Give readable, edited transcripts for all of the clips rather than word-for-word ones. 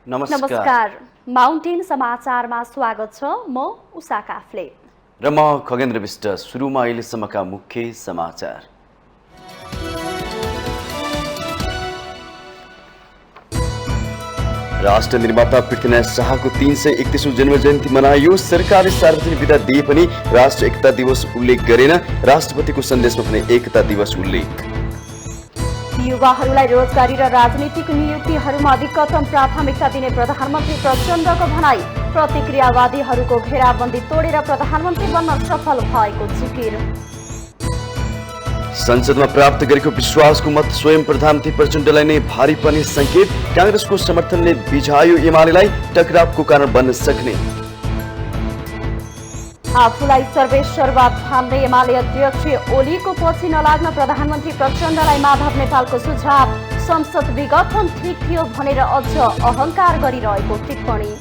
नमस्कार। माउन्टेन समाचारमा स्वागत छ। म उषा काफ्ले र म खगेन्द्र विष्ट। सुरुमा अहिलेसम्मका मुख्य समाचार। राष्ट्र निर्माता पृथ्वीनारायण शाहको 331औं जन्म जयन्ती मनाइयो। सरकारले सार्वजनिक बिदा दिए पनि राष्ट्र एकता दिवस उल्लेख गरेन। राष्ट्रपतिको सन्देशमा भने एकता दिवस उल्लेख। युवाहरूलाई रोजगारी र राजनीतिक नियुक्तिहरूमा अधिकतम प्राथमिकता दिने प्रधानमन्त्री प्रचण्डको भनाई। प्रतिक्रियावादीहरूको घेराबन्दी तोडेर प्रधानमन्त्री बन्न सफल भएको जिकिर। संसदमा प्राप्त गरेको विश्वासको मत स्वयं प्रधानमन्त्री प्रचण्डलाई नै भारी पर्ने संकेत। कांग्रेसको समर्थनले बिझायो एमालेलाई, टकरावको कारण बन्न सक्ने। आफूलाई सर्वेसर्वा ठान्ने एमाले अध्यक्ष ओलीको पछि नलाग्न प्रधानमन्त्री प्रचण्डलाई माधव नेपालको सुझाव। संसद विघटन ठिक थियो भनेर अझ अहंकार गरिरहेको टिप्पणी।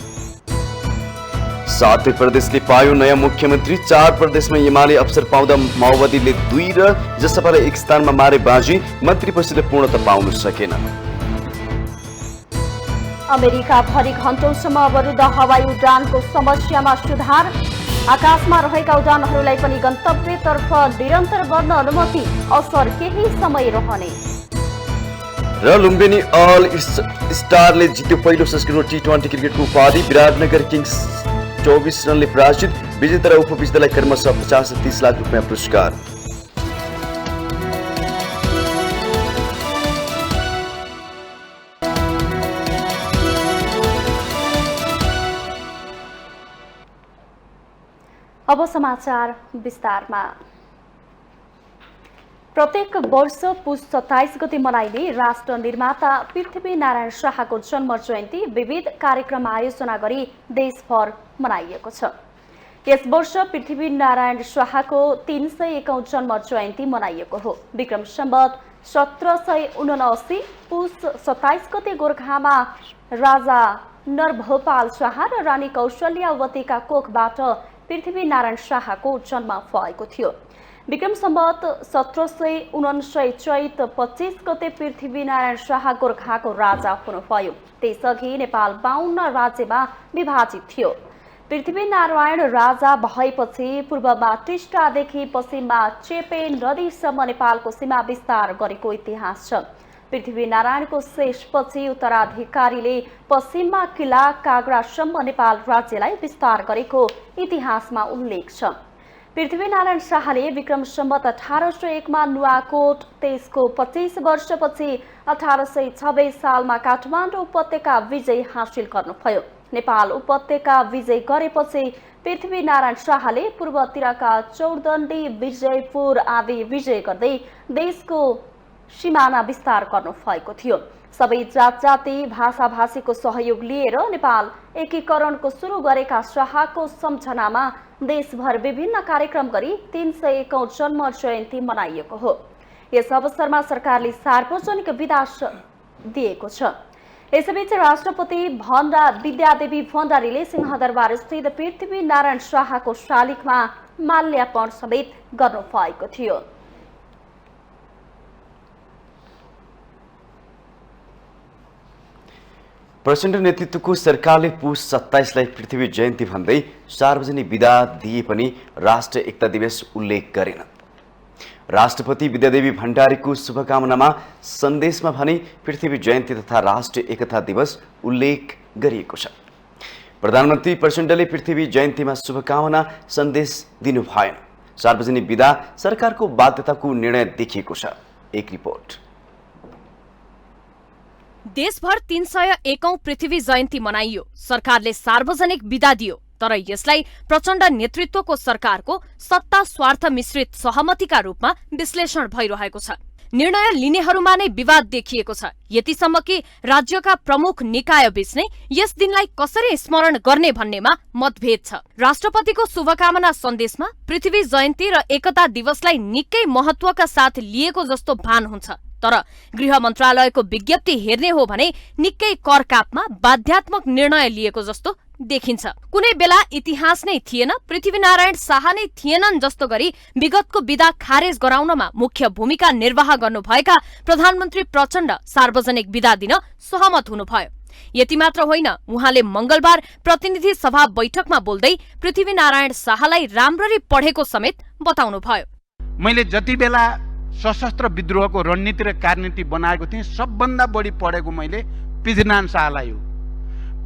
7 प्रदेशले पायो नयाँ मुख्यमन्त्री। 4 प्रदेशमा एमाले अवसर पाउँदा माओवादीले 2 र जसपालाई 1 स्थानमा मारे बाजी। मन्त्री परिषदले पूर्णता पाउन सकेन। अमेरिका भरि घण्टौसम्म अवरुद्ध हवाई उडानको समस्यामा सुधार। आकाशमा रहेका उडानहरूलाई पनि गन्तव्यतर्फ निरन्तर बढ्न अनुमति। असर केही समय रहने। र लुम्बिनी अल स्टारले जित्यो पहिलो संस्करणको टी20 क्रिकेटको उपाधि। विराटनगर किङ्स 24 रनले पराजित। विजेता र उपविजेतालाई क्रमशः 50 र 30 लाख रुपियाँ पुरस्कार। अब समाचार विस्तारमा। प्रत्येक वर्ष पुष 27 गते मनाइने राष्ट्र निर्माता पृथ्वीनारायण शाहको जन्म जयन्ती विविध कार्यक्रम आयोजना गरी देशभर मनाइएको छ। यस वर्ष पृथ्वीनारायण शाहको 301औं जन्म जयन्ती मनाइएको हो। विक्रम सम्वत 1779 पुष 27 गते गोरखामा राजा नरभोपाल शाह र रानी कौशल्यावतीका कोखबाट पृथ्वीनारायण शाहको जन्म भएको थियो। विक्रम सम्वत 1779 चैत 25 गते पृथ्वीनारायण शाह गोरखाको राजा हुनुभयो। त्यसअघि नेपाल 52 राज्यमा विभाजित थियो। पृथ्वीनारायण राजा भएपछि पूर्वमा टिस्टादेखि पश्चिममा चेपे नदीसम्म नेपालको सीमा विस्तार गरेको इतिहास छ। पृथ्वीनारायणको शेषपछि उत्तराधिकारीले पश्चिममा किला कागडासम्म नेपाल राज्यलाई विस्तार गरेको इतिहासमा उल्लेख छ। पृथ्वीनारायण शाहले विक्रम सम्वत 1801 मा नुवाकोट, त्यसको 25 वर्षपछि 1826 सालमा काठमाडौँ उपत्यका विजय हासिल गर्नुभयो। नेपाल उपत्यका विजय गरेपछि पृथ्वीनारायण शाहले पूर्वतिरका चौरदण्डी, विजयपुर आदि विजय गर्दै देशको सीमाना विस्तार गर्नु भएको थियो। सबै जात जाति भाषा भाषीको सहयोग लिएर नेपाल एकीकरणको सुरु गरेका शाहको सम्झनामा देशभर विभिन्न कार्यक्रम गरी 301औं जन्म जयन्ती मनाइएको हो। यस अवसरमा सरकारले सार्वजनिक बिदा दिएको छ। यसैबीच राष्ट्रपति विद्यादेवी भण्डारीले सिंहदरबार स्थित पृथ्वीनारायण शाहको शालिगमा माल्यार्पण समेत गर्नु भएको थियो। प्रचण्ड नेतृत्वको सरकारले पुष 27 लाई पृथ्वी जयन्ती भन्दै सार्वजनिक बिदा दिए पनि राष्ट्र एकता दिवस उल्लेख गरेन। राष्ट्रपति विद्यादेवी भण्डारीको शुभकामनामा सन्देशमा भने पृथ्वी जयन्ती तथा राष्ट्र एकता दिवस उल्लेख गरिएको छ। प्रधानमन्त्री प्रचण्डले पृथ्वी जयन्तीमा शुभकामना सन्देश दिनु भएन। सार्वजनिक बिदा सरकारको बाध्यताको निर्णय देखिएको छ। एक रिपोर्ट। देशभर 301औं पृथ्वी जयन्ती मनाइयो। सरकारले सार्वजनिक बिदा दियो, तर यसलाई प्रचण्ड नेतृत्वको सरकारको सत्ता स्वार्थ मिश्रित सहमतिका रूपमा विश्लेषण भइरहेको छ। निर्णय लिनेहरूमा नै विवाद देखिएको छ। यतिसम्म कि राज्यका प्रमुख निकाय बीच नै यस दिनलाई कसरी स्मरण गर्ने भन्नेमा मतभेद छ। राष्ट्रपतिको शुभकामना सन्देशमा पृथ्वी जयन्ती र एकता दिवसलाई निकै महत्वका साथ लिएको जस्तो भान हुन्छ, तर गृह मन्त्रालयको विज्ञप्ति हेर्ने हो भने निकै करकापमा बाध्यात्मक निर्णय लिएको जस्तो देखिन्छ। कुनै बेला इतिहास नै थिएन, पृथ्वीनारायण शाह नै थिएनन् जस्तो गरी विगतको विधा खारेज गराउनमा मुख्य भूमिका निर्वाह गर्नुभएका प्रधानमन्त्री प्रचण्ड सार्वजनिक विदा दिन सहमत हुनुभयो। यति मात्र होइन, उहाँले मंगलबार प्रतिनिधि सभा बैठकमा बोल्दै पृथ्वीनारायण शाहलाई राम्ररी पढेको समेत बताउनुभयो। मैले जति बेला सशस्त्र विद्रोहको रणनीति र कार्यनीति बनाएको थिएँ, सबभन्दा बढी पढेको मैले पृथ्वीनारायण शाहलाई हो।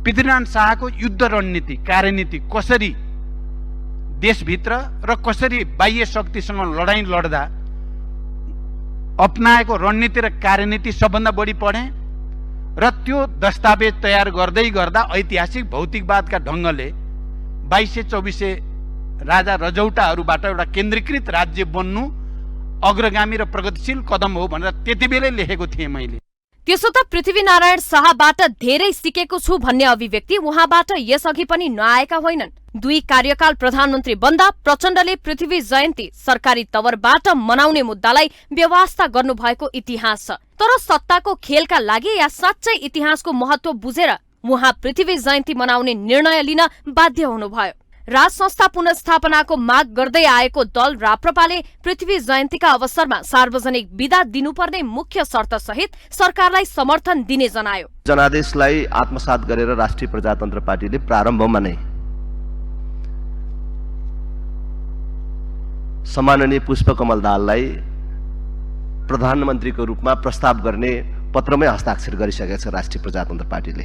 पृथ्वीनारायण शाहको युद्ध रणनीति कार्यनीति कसरी देशभित्र र कसरी बाह्य शक्तिसँग लडाईँ लड्दा अपनाएको रणनीति र कार्यनीति सबभन्दा बढी पढेँ र त्यो दस्तावेज तयार गर्दै गर्दा ऐतिहासिक भौतिकवादका ढङ्गले 2200-2400 राजा रजौटाहरूबाट एउटा केन्द्रीकृत राज्य बन्नु अग्रगामी र प्रगतिशील कदम हो भनेर त्यति बेलै लेखेको थिएँ मैले। त्यसो त पृथ्वीनारायण शाहबाट धेरै सिकेको छु भन्ने अभिव्यक्ति उहाँबाट यसअघि पनि नआएका होइनन्। 2 कार्यकाल प्रधानमन्त्री बन्दा प्रचण्डले पृथ्वी जयन्ती सरकारी तवरबाट मनाउने मुद्दालाई व्यवस्था गर्नुभएको इतिहास छ। तर सत्ताको खेलका लागि या साँच्चै इतिहासको महत्व बुझेर उहाँ पृथ्वी जयन्ती मनाउने निर्णय लिन बाध्य हुनुभयो। राज संस्था पुनर्स्थापनाको माग गर्दै आएको दल राप्रपाले पृथ्वी जयन्तीका अवसरमा सार्वजनिक बिदा दिनुपर्ने मुख्य शर्त सहित सरकारलाई समर्थन दिने जनायो। जनादेशलाई आत्मसात गरेर राष्ट्रिय प्रजातन्त्र पार्टीले प्रारम्भमा नै सम्माननीय पुष्पकमल दाहाललाई प्रधानमन्त्रीको रूपमा प्रस्ताव गर्ने पत्रमै हस्ताक्षर गरिसकेको छ राष्ट्रिय प्रजातन्त्र पार्टीले।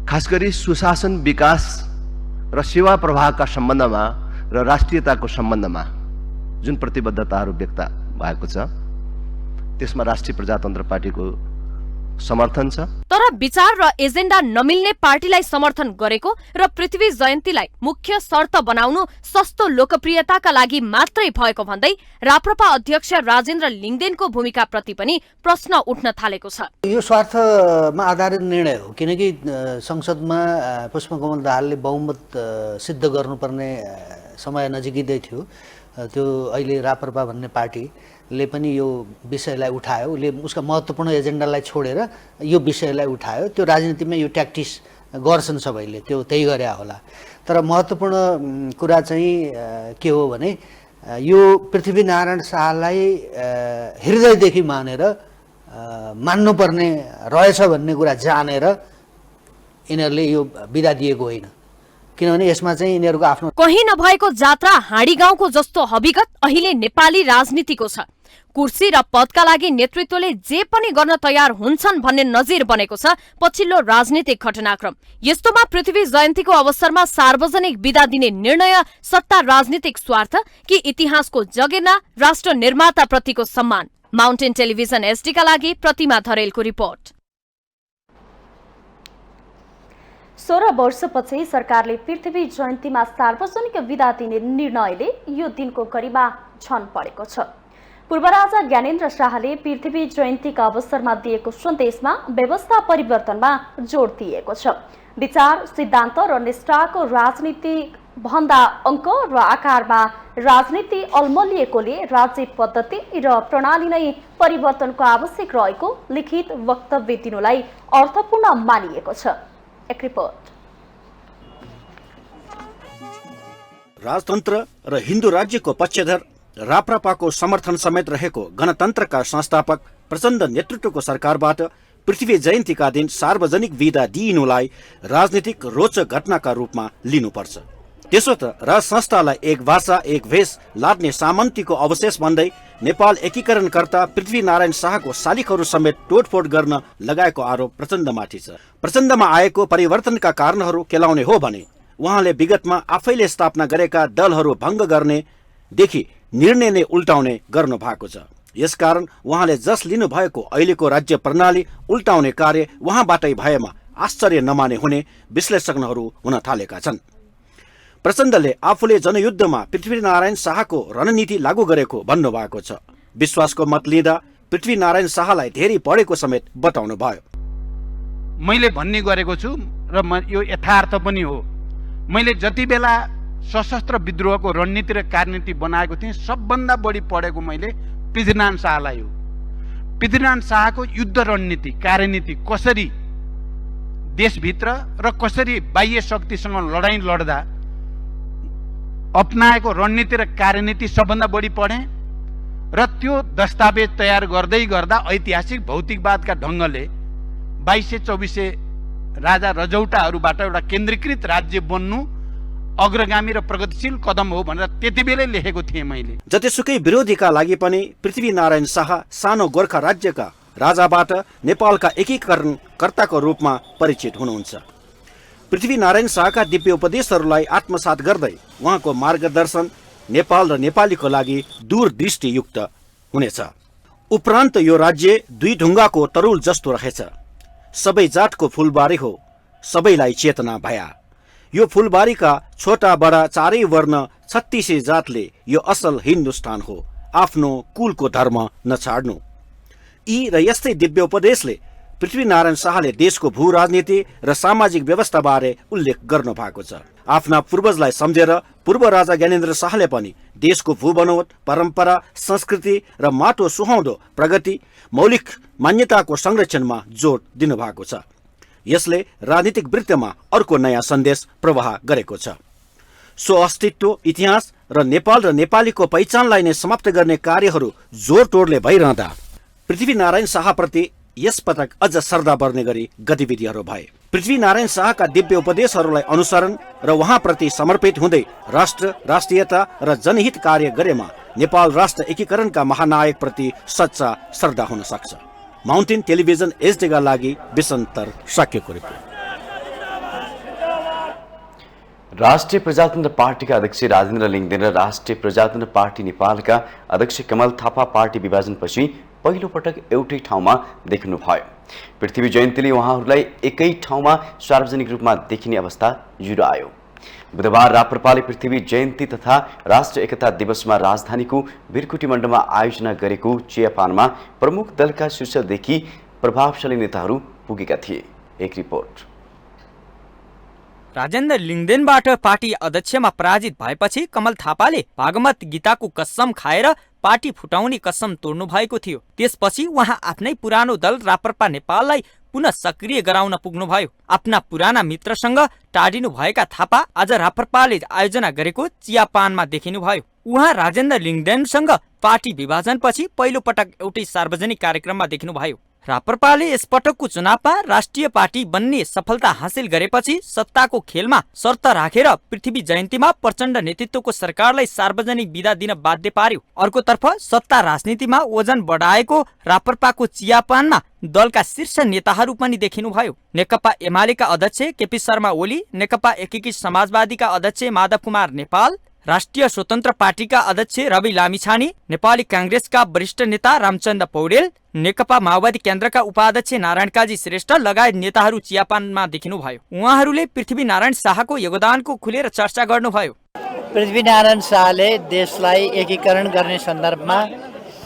खास गरी सुशासन, विकास र सेवा प्रवाहका सम्बन्धमा र राष्ट्रियताको सम्बन्धमा जुन प्रतिबद्धताहरू व्यक्त भएको छ त्यसमा राष्ट्रिय प्रजातन्त्र पार्टीको समर्थन छ। तर विचार र एजेन्डा नमिल्ने पार्टीलाई समर्थन गरेको र पृथ्वी जयन्तीलाई मुख्य शर्त बनाउनु सस्तो लोकप्रियताका लागि मात्रै भएको भन्दै राप्रपा अध्यक्ष राजेन्द्र लिङदेनको भूमिकाप्रति पनि प्रश्न उठ्न थालेको छ। यो स्वार्थमा आधारित निर्णय हो, किनकि संसदमा पुष्पकमल दाहालले बहुमत सिद्ध गर्नुपर्ने समय नजिकै थियो। त्यो अहिले राप्रपा भन्ने पार्टीले पनि यो विषयलाई उठायो, उसले उसका महत्त्वपूर्ण एजेन्डालाई छोडेर यो विषयलाई उठायो। त्यो राजनीतिमा यो ट्याक्टिस गर्छन् सबैले, त्यो त्यही गरे होला। तर महत्त्वपूर्ण कुरा चाहिँ के हो भने यो पृथ्वीनारायण शाहलाई हृदयदेखि मानेर मान्नुपर्ने रहेछ भन्ने कुरा जानेर यिनीहरूले यो बिदा दिएको होइन, किनभने यसमा चाहिँ यिनीहरूको आफ्नो कहीँ नभएको जात्रा हाँडी गाउँको जस्तो हविगत अहिले नेपाली राजनीतिको छ। कुर्सी र पदका लागि नेतृत्वले जे पनि गर्न तयार हुन्छन् भन्ने नजिर बनेको छ पछिल्लो राजनीतिक घटनाक्रम। यस्तोमा पृथ्वी जयन्तीको अवसरमा सार्वजनिक बिदा दिने निर्णय सत्ता राजनीतिक स्वार्थ कि इतिहासको जगेर्ना राष्ट्र निर्माता प्रतिको सम्मान? माउन्टेन टेलिभिजन एसडीका लागि प्रतिमा धरेलको रिपोर्ट। 16 वर्षपछि सरकारले पृथ्वी जयन्तीमा सार्वजनिक बिदा दिने निर्णयले यो दिनको गरिमा झन परेको छ। पूर्व राजा ज्ञानेन्द्र शाहले पृथ्वी जयन्तीका अवसरमा दिएको सन्देशमा व्यवस्था परिवर्तनमा जोड दिएको छ। विचार, सिद्धान्त र निष्ठाको राजनीति भन्दा अङ्क र आकारमा राजनीति अल्मलिएकोले राज्य पद्धति र प्रणाली नै परिवर्तनको आवश्यक रहेको लिखित वक्तव्य दिनुलाई अर्थपूर्ण मानिएको छ। एक रिपोर्ट। राजतन्त्र र हिन्दू राज्यको पक्षधर राप्रपाको समर्थन समेत रहेको गणतन्त्रका संस्थापक प्रचण्ड नेतृत्वको सरकारबाट पृथ्वी जयन्तीका दिन सार्वजनिक बिदा दिइनुलाई राजनीतिक रोचक घटनाका रूपमा लिनुपर्छ। त्यसो त राज संस्थालाई एक भाषा एक भेष लाद्ने सामन्तीको अवशेष भन्दै नेपाल एकीकरणकर्ता पृथ्वीनारायण शाहको शालिगहरू समेत तोडफोड गर्न लगाएको आरोप प्रचण्डमाथि छ। प्रचण्डमा आएको परिवर्तनका कारणहरू केलाउने हो भने उहाँले विगतमा आफैले स्थापना गरेका दलहरू भङ्ग गर्नेदेखि निर्णय नै उल्टाउने गर्नु भएको छ। यसकारण उहाँले जस लिनुभएको अहिलेको राज्य प्रणाली उल्टाउने कार्य उहाँबाटै भएमा आश्चर्य नमाने हुने विश्लेषकहरू हुन थालेका छन्। प्रचण्डले आफूले जनयुद्धमा पृथ्वीनारायण शाहको रणनीति लागू गरेको भन्नुभएको छ। विश्वासको मत लिँदा पृथ्वीनारायण शाहलाई धेरै पढेको समेत बताउनु भयो। मैले भन्ने गरेको छु र यो यथार्थ पनि हो। मैले जति बेला सशस्त्र विद्रोहको रणनीति र कार्यनीति बनाएको थिएँ, सबभन्दा बढी पढेको मैले पृथ्वीनारायण शाहलाई हो। पृथ्वीनारायण शाहको युद्ध रणनीति कार्यनीति कसरी देशभित्र र कसरी बाह्य शक्तिसँग लडाईँ लड्दा अपनाएको रणनीति र कार्यनीति सबभन्दा बढी पढेँ र त्यो दस्तावेज तयार गर्दै गर्दा ऐतिहासिक भौतिकवादका ढङ्गले 2200-2400 राजा रजौटाहरूबाट एउटा केन्द्रीकृत राज्य बन्नु अग्रगामी र प्रगतिशील कदम हो भनेर त्यति बेलै लेखेको थिएँ मैले। जतिसुकै विरोधीका लागि पनि पृथ्वीनारायण शाह सानो गोर्खा राज्यका राजाबाट नेपालका एकीकरणकर्ताको रूपमा परिचित हुनुहुन्छ। पृथ्वीनारायण शाहका दिव्य उपदेशहरूलाई आत्मसात गर्दै उहाँको मार्गदर्शन नेपाल र नेपालीको लागि दूरदृष्टियुक्त हुनेछ। उपरान्त यो राज्य दुई ढुङ्गाको तरुल जस्तो रहेछ। सबै जातको फुलबारी हो, सबैलाई चेतना भया। यो फुलबारीका छोटा बडा चारै वर्ण 36 जातले यो असल हिन्दुस्तान हो, आफ्नो कुलको धर्म नछाड्नु। यी र यस्तै दिव्य उपदेशले पृथ्वीनारायण शाहले देशको भू राजनीति र सामाजिक व्यवस्थाबारे उल्लेख गर्नु भएको छ। आफ्ना पूर्वजलाई सम्झेर पूर्व राजा ज्ञानेन्द्र शाहले पनि देशको भू बनोट, परम्परा, संस्कृति र माटो सुहाउँदो प्रगति, मौलिक मान्यताको संरक्षणमा जोड दिनुभएको छ। यसले राजनीतिक वृत्तमा अर्को नयाँ सन्देश प्रवाह गरेको छ। सो अस्तित्व, इतिहास र नेपाल र नेपालीको पहिचानलाई नै समाप्त गर्ने कार्यहरू जोडतोडले भइरहँदा पृथ्वीनारायण शाहप्रति यसपटक अझ श्रद्धा बढ्ने गरी गतिविधिहरू भए। पृथ्वीनारायण शाहका दिव्य उपदेशहरूलाई अनुसरण र उहाँप्रति समर्पित हुँदै राष्ट्र, राष्ट्रियता र जनहित कार्य गरेमा नेपाल राष्ट्र एकीकरणका महानायक प्रति सच्चा श्रद्धा हुन सक्छ। माउन्टेन टेलिभिजन एचडीका लागि विसन्तर साक्यको रिपोर्ट। राष्ट्रिय प्रजातन्त्र पार्टीका अध्यक्ष राजेन्द्र लिङ्गदेन र राष्ट्रिय प्रजातन्त्र पार्टी नेपालका अध्यक्ष कमल थापा पार्टी विभाजनपछि पहिलो पटक एउटै ठाउँमा देखिनुभयो। पृथ्वी जयन्तीले उहाँहरूलाई एकै ठाउँमा सार्वजनिक रूपमा देखिने अवस्था जुरायो। बुधबार राप्रपाले पृथ्वी जयन्ती तथा राष्ट्रिय एकता दिवसमा राजधानीको बिरकुटी मण्डपमा आयोजना गरेको चियापानमा प्रमुख दलका शीर्षदेखि प्रभावशाली नेताहरू पुगेका थिए। एक रिपोर्ट। राजेन्द्र लिङ्गदेनबाट पार्टी अध्यक्षमा पराजित भएपछि कमल थापाले भागवत गीताको कसम खाएर पार्टी फुटाउने कसम तोड्नु भएको थियो। त्यसपछि उहाँ आफ्नै पुरानो दल राप्रपा नेपाललाई पुनः सक्रिय गराउन पुग्नुभयो। आफ्ना पुराना मित्रसँग टाढिनु भएका थापा आज राप्रपाले आयोजना गरेको चियापानमा देखिनुभयो। उहाँ राजेन्द्र लिङ्गदेनसँग पार्टी विभाजनपछि पहिलो पटक एउटै सार्वजनिक कार्यक्रममा देखिनुभयो। राप्रपाले यसपटकको चुनावमा राष्ट्रिय पार्टी बन्ने सफलता हासिल गरेपछि सत्ताको खेलमा शर्त राखेर पृथ्वी जयन्तीमा प्रचण्ड नेतृत्वको सरकारलाई सार्वजनिक बिदा दिन बाध्य पार्यो। अर्कोतर्फ सत्ता राजनीतिमा ओजन बढाएको राप्रपाको चियापानमा दलका शीर्ष नेताहरू पनि देखिनुभयो। नेकपा एमालेका अध्यक्ष केपी शर्मा ओली, नेकपा एकीकृत समाजवादीका अध्यक्ष माधव कुमार नेपाल, राष्ट्रिय स्वतन्त्र पार्टीका अध्यक्ष रवि लामिछाने, नेपाली कांग्रेसका वरिष्ठ नेता रामचन्द्र पौडेल, नेकपा माओवादी केन्द्रका उपाध्यक्ष नारायण काजी श्रेष्ठ लगायत नेताहरू चियापानमा देखिनुभयो। उहाँहरूले पृथ्वीनारायण शाहको योगदानको खुलेर चर्चा गर्नुभयो। पृथ्वीनारायण शाहले देशलाई एकीकरण गर्ने सन्दर्भमा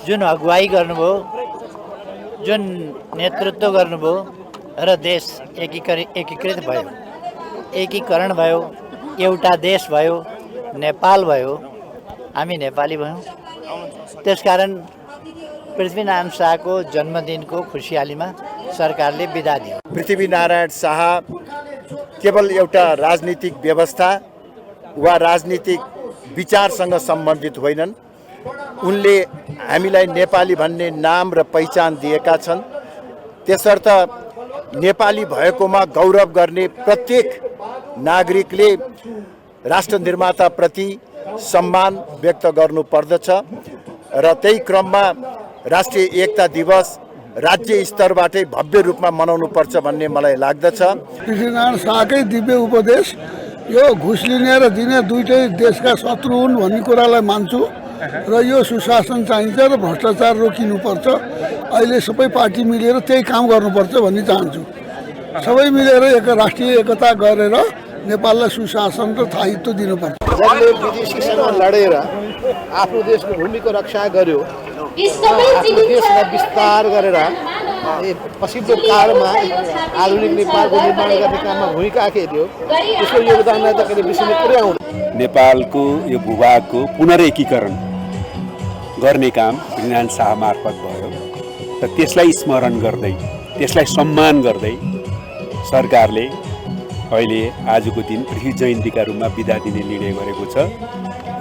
जुन अगुवाई गर्नुभयो, जुन नेतृत्व गर्नुभयो र देश एकीकृत भयो, एकीकरण भयो, एउटा देश भयो, नेपाल भयो, हामी नेपाली भयौँ। त्यसकारण पृथ्वीनारायण शाहको जन्मदिनको खुसियालीमा सरकारले बिदा दियो। पृथ्वीनारायण शाह केवल एउटा राजनीतिक व्यवस्था वा राजनीतिक विचारसँग सम्बन्धित होइनन्। उनले हामीलाई नेपाली भन्ने नाम र पहिचान दिएका छन्। त्यसर्थ नेपाली भएकोमा गौरव गर्ने प्रत्येक नागरिकले राष्ट्र निर्माताप्रति सम्मान व्यक्त गर्नुपर्दछ र त्यही क्रममा राष्ट्रिय एकता दिवस राज्य स्तरबाटै भव्य रूपमा मनाउनुपर्छ भन्ने मलाई लाग्दछ। पृथ्वीनारायण शाहकै दिव्य उपदेश यो घुस लिने र दिने दुईटै देशका शत्रु हुन् भन्ने कुरालाई मान्छु र यो सुशासन चाहिन्छ र भ्रष्टाचार रोकिनुपर्छ। अहिले सबै पार्टी मिलेर त्यही काम गर्नुपर्छ भन्ने चाहन्छु। सबै मिलेर एक राष्ट्रिय एकता गरेर नेपाललाई सुशासन र स्थायित्व दिनुपर्छ। जसले विदेशीसँग लडेर आफ्नो देशको भूमिको रक्षा गर्यो, आफ्नो देशलाई विस्तार गरेर पछिल्लो कालमा आधुनिक नेपालको निर्माण गर्ने काममा भूमिका खेल्यो, त्यसको योगदानलाई त कहिले बिर्सिने कुरै आउँदैन। नेपालको यो भूभागको पुनरेकीकरण गर्ने काम पृथ्वीनारायण शाह मार्फत भयो र त्यसलाई स्मरण गर्दै, त्यसलाई सम्मान गर्दै सरकारले अहिले आजको दिन पृथ्वी जयन्तीका रूपमा बिदा दिने निर्णय गरेको छ।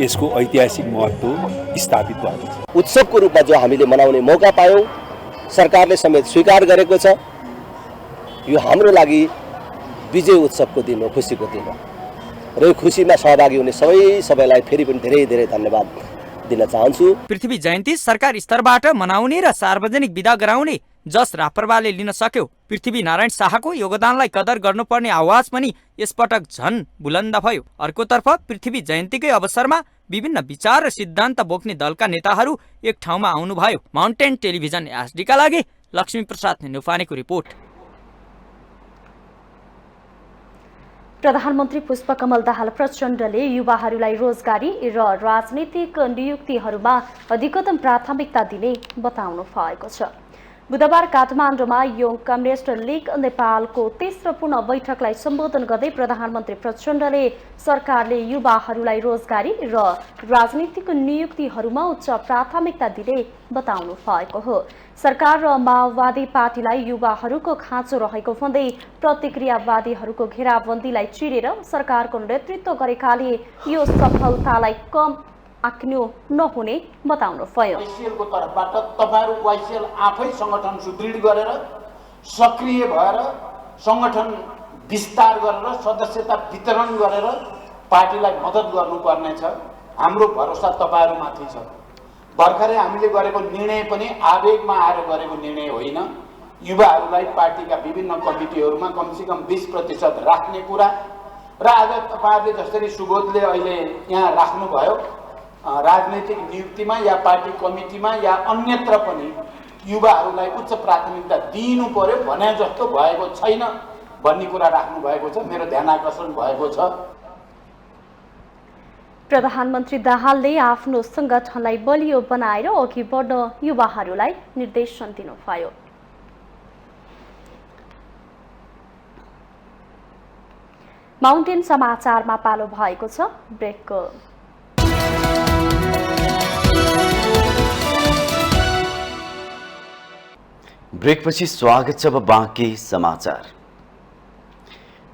यसको ऐतिहासिक महत्त्व स्थापित भएको छ। उत्सवको रूपमा जो हामीले मनाउने मौका पायौँ, सरकारले समेत स्वीकार गरेको छ। यो हाम्रो लागि विजय उत्सवको दिन हो, खुसीको दिन हो र यो खुसीमा सहभागी हुने सबैलाई फेरि पनि धेरै धेरै धन्यवाद दिन चाहन्छु। पृथ्वी जयन्ती सरकार स्तरबाट मनाउने र सार्वजनिक विदा गराउने जस राप्रपाले लिन सक्यो। पृथ्वी नारायण शाहको योगदानलाई कदर गर्नुपर्ने आवाज पनि यसपटक झन बुलन्द भयो। अर्कोतर्फ पृथ्वी जयन्तीकै अवसरमा विभिन्न विचार र सिद्धान्त बोक्ने दलका नेताहरू एक ठाउँमा आउनुभयो। माउन्टेन टेलिभिजन एसडीका लागि लक्ष्मी प्रसाद नुफानेको रिपोर्ट। प्रधानमन्त्री पुष्पकमल दाहाल प्रचण्डले युवाहरूलाई रोजगारी र राजनीतिक नियुक्तिहरूमा अधिकतम प्राथमिकता दिने बताउनु भएको छ। बुधबार काठमाडौँमा यङ कम्युनिस्ट लीग नेपालको तेस्रो पूर्ण बैठकलाई सम्बोधन गर्दै प्रधानमन्त्री प्रचण्डले सरकारले युवाहरूलाई रोजगारी र राजनीतिक नियुक्तिहरूमा उच्च प्राथमिकता दिने बताउनु भएको हो। सरकार र माओवादी पार्टीलाई युवाहरूको खाँचो रहेको भन्दै प्रतिक्रियावादीहरूको घेराबन्दीलाई चिरेर सरकारको नेतृत्व गरेकाले यो सफलतालाई कम आँक्नु नहुने बताउनु भयो। वाइसिएलको तर्फबाट तपाईहरु वाइसिएल आफै संगठन सुदृढ गरेर सक्रिय भएर संगठन विस्तार गरेर सदस्यता वितरण गरेर पार्टीलाई मद्दत गर्नुपर्ने छ। हाम्रो भरोसा तपाईहरुमाथि छ। भर्खरै हामीले गरेको निर्णय पनि आवेगमा आएर गरेको निर्णय होइन। युवाहरूलाई पार्टीका विभिन्न कमिटीहरूमा कमसेकम 20% राख्ने कुरा र आज तपाईहरुले जसरी सुबोधले अहिले यहाँ राख्नुभयो राजनीतिक नियुक्तिमा या पार्टी कमिटीमा या अन्यत्र पनि युवाहरूलाई उच्च प्राथमिकता दिनु पर्यो भने जस्तो भएको छैन भन्ने कुरा राख्नु भएको छ। मेरो ध्यान आकर्षण भएको छ। प्रधानमन्त्री दाहालले आफ्नो संगठनलाई बलियो बनाएर अघि बढ्न युवाहरूलाई निर्देशन दिनुभयो। माउन्टेन समाचारमा पालो भएको छ ब्रेकको। ब्रेकपछि स्वागत छ। अब बाँकी समाचार।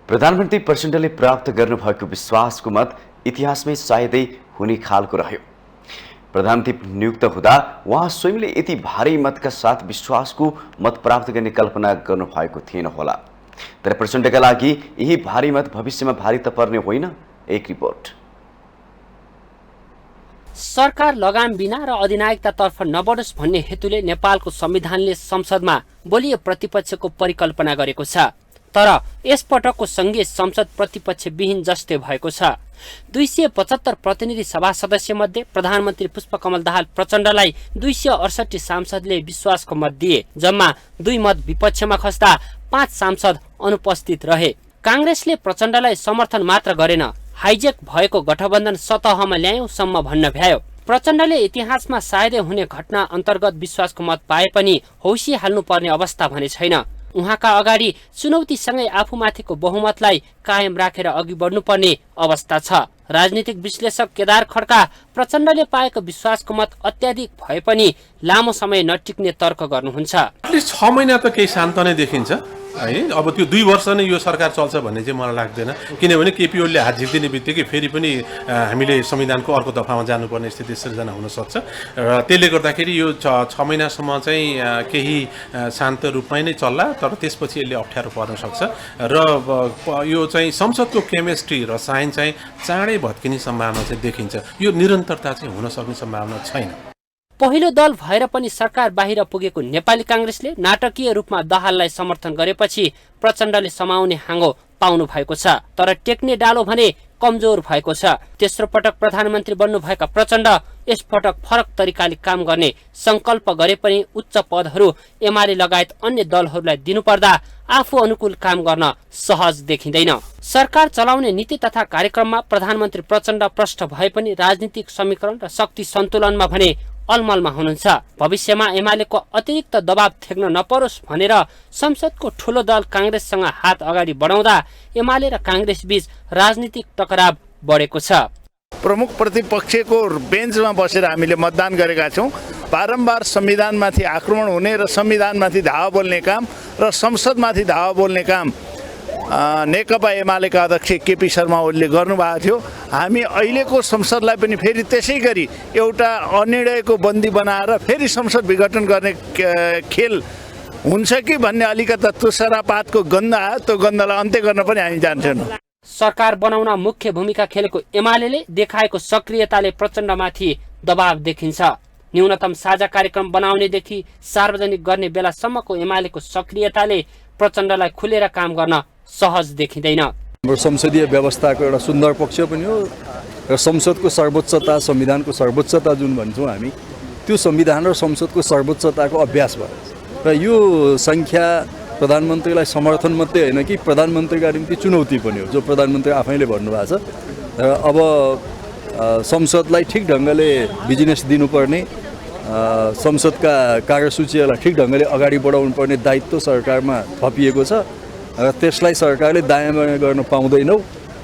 प्रधानमन्त्री प्रचण्डले प्राप्त गर्नुभएको विश्वासको मत इतिहासमै सायदै हुने खालको रह्यो। प्रधानमन्त्री नियुक्त हुँदा उहाँ स्वयंले यति भारी मतका साथ विश्वासको मत प्राप्त गर्ने कल्पना गर्नुभएको थिएन होला। तर प्रचण्डका लागि यही भारी मत भविष्यमा भारी त पर्ने होइन। एक रिपोर्ट। सरकार लगाम बिना र अधिनायकतातर्फ नबढोस् भन्ने हेतुले नेपालको संविधानले संसदमा बलियो प्रतिपक्षको परिकल्पना गरेको छ। तर यसपटकको संघीय संसद प्रतिपक्ष विहीन जस्तै भएको छ। 275 प्रतिनिधि सभा सदस्य मध्ये प्रधानमन्त्री पुष्पकमल दाहाल प्रचण्डलाई 268 सांसदले विश्वासको मत दिए। जम्मा 2 मत विपक्षमा खस्दा 5 सांसद अनुपस्थित रहे। कांग्रेसले प्रचण्डलाई समर्थन मात्र गरेन, हाइजेक भएको गठबन्धन सतहमा ल्यायौंसम्म भन्न भ्यायो। प्रचण्डले इतिहासमा सायदै हुने घटना अन्तर्गत विश्वासको मत पाए पनि हौसी हाल्नुपर्ने अवस्था भने छैन। उहाँका अगाडि चुनौतीसँगै आफूमाथिको बहुमतलाई कायम राखेर अघि बढ्नुपर्ने अवस्था छ। राजनीतिक विश्लेषक केदार खड्का प्रचण्डले पाएको विश्वासको मत अत्याधिक भए पनि लामो समय नटिक्ने तर्क गर्नुहुन्छ। एटलिस्ट 6 महिना त केही शान्त नै देखिन्छ है। अब त्यो 2 वर्ष नै यो सरकार चल्छ भन्ने चाहिँ मलाई लाग्दैन। किनभने केपी ओलीले हात जित्दिने बित्तिकै फेरि पनि हामीले संविधानको अर्को दफामा जानुपर्ने स्थिति सिर्जना हुन सक्छ र त्यसले गर्दाखेरि यो 6 महिनासम्म चाहिँ केही शान्त रूपमै नै चल्ला। तर त्यसपछि यसले अप्ठ्यारो पर्न सक्छ र यो चाहिँ संसदको केमिस्ट्री र साइन चाहिँ चाँडै भत्किने सम्भावना चाहिँ देखिन्छ। यो निरन्तरता चाहिँ हुन सक्ने सम्भावना छैन। पहिलो दल भएर पनि सरकार बाहिर पुगेको नेपाली कांग्रेसले नाटकीय रूपमा दाहाललाई समर्थन गरेपछि प्रचण्डले समाउने हाङ्गो पाउनु भएको छ। तर टेक्ने डालो भने कमजोर भएको छ। तेस्रो पटक प्रधानमन्त्री बन्नुभएका प्रचण्ड यसपटक फरक तरिकाले काम गर्ने संकल्प गरे पनि उच्च पदहरू एमाले लगायत अन्य दलहरूलाई दिनुपर्दा आफू अनुकूल काम गर्न सहज देखिँदैन। सरकार चलाउने नीति तथा कार्यक्रममा प्रधानमन्त्री प्रचण्ड प्रष्ट भए पनि राजनीतिक समीकरण र शक्ति सन्तुलनमा भने अलमलमा हुनुहुन्छ। भविष्यमा एमालेको अतिरिक्त दबाव थेक्न नपरोस् भनेर संसदको ठूलो दल कांग्रेससँग हात अगाडि बढाउँदा एमाले र कांग्रेस बीच राजनीतिक टकराव बढेको छ। प्रमुख प्रतिपक्षको बेन्चमा बसेर हामीले मतदान गरेका छौं। बारम्बार संविधानमाथि आक्रमण हुने र संविधानमाथि धावा बोल्ने काम र संसदमाथि धावा बोल्ने काम नेकपा एमालेका अध्यक्ष केपी शर्मा ओलीले गर्नुभएको थियो। हामी अहिलेको संसदलाई पनि फेरि त्यसै गरी एउटा अनिर्णयको बन्दी बनाएर फेरि संसद विघटन गर्ने खेल हुन्छ कि भन्ने अलिकता तुषारपातको गन्ध आयो, त्यो गन्धलाई अन्त्य गर्न पनि हामी जान्छौँ। सरकार बनाउन मुख्य भूमिका खेलेको एमाले देखाएको सक्रियताले प्रचण्डमाथि दबाव देखिन्छ। न्यूनतम साझा कार्यक्रम बनाउनेदेखि सार्वजनिक गर्ने बेलासम्मको एमालेको सक्रियताले प्रचण्डलाई खुलेर काम गर्न सहज देखिँदैन। हाम्रो संसदीय व्यवस्थाको एउटा सुन्दर पक्ष पनि हो र संसदको सर्वोच्चता, संविधानको सर्वोच्चता जुन भन्छौँ हामी, त्यो संविधान र संसदको सर्वोच्चताको अभ्यास भयो र यो सङ्ख्या प्रधानमन्त्रीलाई समर्थन मात्रै होइन कि प्रधानमन्त्रीका निम्ति चुनौती पनि हो, जो प्रधानमन्त्री आफैले भन्नुभएको छ। र अब संसदलाई ठिक ढङ्गले बिजनेस दिनुपर्ने, संसदका कार्यसूचीहरूलाई ठिक ढङ्गले अगाडि बढाउनु पर्ने दायित्व सरकारमा थपिएको छ र त्यसलाई सरकारले दायाँ बायाँ गर्न पाउँदैनौ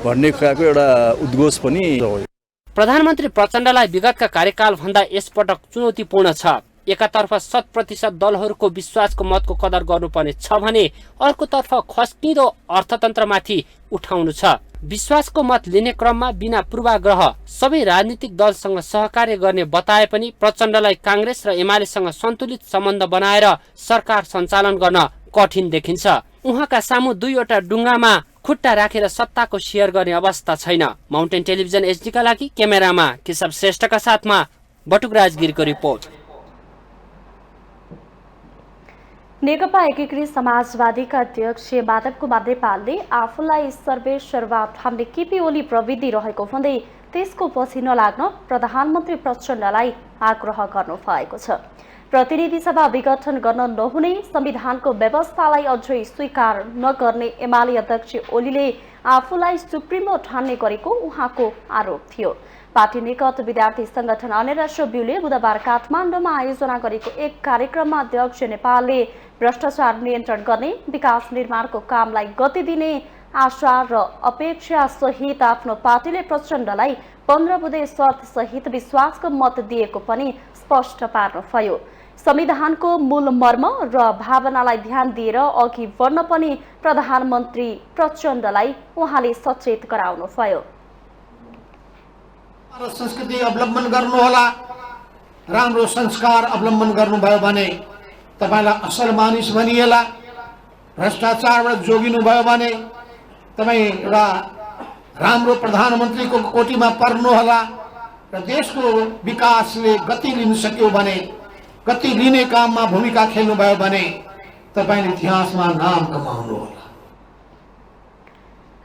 भन्ने कुराको एउटा उद्घोष पनि हो। प्रधानमन्त्री प्रचण्डलाई विगतका कार्यकालभन्दा यसपटक चुनौतीपूर्ण छ। एकातर्फ 100% दलहरूको विश्वासको मतको कदर गर्नुपर्ने छ भने अर्कोतर्फ खस्किँदो अर्थतन्त्रमाथि उठाउनु छ। विश्वासको मत लिने क्रममा बिना पूर्वाग्रह सबै राजनीतिक दलसँग सहकार्य गर्ने बताए पनि प्रचण्डलाई काङ्ग्रेस र एमालेसँग सन्तुलित सम्बन्ध बनाएर सरकार सञ्चालन गर्न कठिन देखिन्छ। उहाँका सामु दुईवटा डुङ्गामा खुट्टा राखेर सत्ताको शेयर गर्ने अवस्था छैन। माउन्टेन टेलिभिजन एचडीका लागि क्यामेरामा केशव श्रेष्ठका साथमा बटुकराज गिरीको रिपोर्ट। नेकपा एकीकृत समाजवादीका अध्यक्ष माधव कुमार नेपालले आफूलाई सर्वेसर्वा ठान्ने केपी ओली प्रविधि रहेको भन्दै त्यसको पछि नलाग्न प्रधानमन्त्री प्रचण्डलाई आग्रह गर्नु भएको छ। प्रतिनिधि सभा विघटन गर्न नहुने संविधानको व्यवस्थालाई अझै स्वीकार नगर्ने एमाले अध्यक्ष ओलीले आफूलाई सुप्रिमो ठान्ने गरेको उहाँको आरोप थियो। पार्टी निकट विद्यार्थी संगठन अनेराश्र ब्यूले बुधबार काठमाडौँमा आयोजना गरेको एक कार्यक्रममा अध्यक्ष नेपालले भ्रष्टाचार नियन्त्रण गर्ने, विकास निर्माणको कामलाई गति दिने आशा र अपेक्षा सहित आफ्नो पार्टीले प्रचण्डलाई 15 बुँदे शर्त सहित विश्वासको मत दिएको पनि स्पष्ट पार्नुभयो। संविधानको मूल मर्म र भावनालाई ध्यान दिएर अघि बढ्न पनि प्रधानमन्त्री प्रचण्डलाई उहाँले सचेत गराउनुभयो। संस्कृति अवलम्बन गर्नुहोला, राम्रो संस्कार अवलम्बन गर्नुभयो भने तपाईलाई असल मानिस भनिएला। भ्रष्टाचारबाट जोगिनुभयो भने तपाईँ एउटा राम्रो प्रधानमन्त्रीको कोटीमा पर्नुहोला र देशको विकासले गति लिन सक्यो भने, गति लिने काममा भूमिका खेल्नुभयो भने तपाईले इतिहासमा नाम कमाउनुहोला।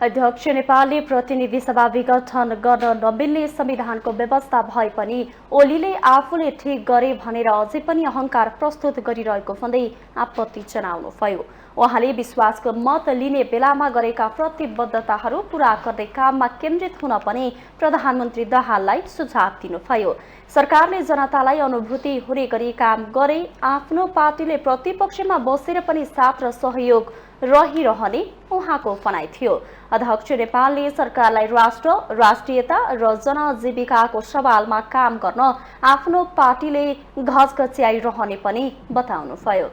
अध्यक्ष नेपालले प्रतिनिधि सभा विघटन गर्न नमिल्ने संविधानको व्यवस्था भए पनि ओलीले आफूले ठिक गरे भनेर अझै पनि अहंकार प्रस्तुत गरिरहेको भन्दै आपत्ति जनाउनुभयो। उहाँले विश्वासको मत लिने बेलामा गरेका प्रतिबद्धताहरू पूरा गर्ने काममा केन्द्रित हुन पनि प्रधानमन्त्री दाहाललाई सुझाव दिनुभयो। सरकारले जनतालाई अनुभूति हुने गरी काम गरे, आफ्नो पार्टीले प्रतिपक्षमा बसेर पनि साथ र सहयोग रहिरहने उहाँको भनाइ थियो। अध्यक्ष नेपालले सरकारलाई राष्ट्र, राष्ट्रियता र जनजीविकाको सवालमा काम गर्न आफ्नो पार्टीले घचघच्याइरहने पनि बताउनुभयो।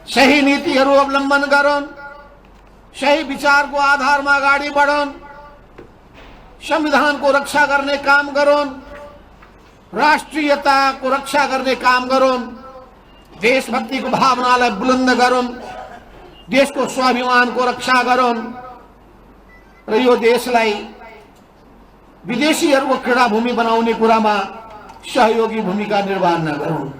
सही नीतिहरू अवलम्बन गरून्, सही विचारको आधारमा अगाडि बढुन्, संविधानको रक्षा गर्ने काम गरून्, राष्ट्रियताको रक्षा गर्ने काम गरून्, देशभक्तिको भावनालाई बुलन्द गरून्, देशको स्वाभिमानको रक्षा गरून् र यो देशलाई विदेशीहरूको क्रीडाभूमि बनाउने कुरामा सहयोगी भूमिका निर्वाह नगरून्।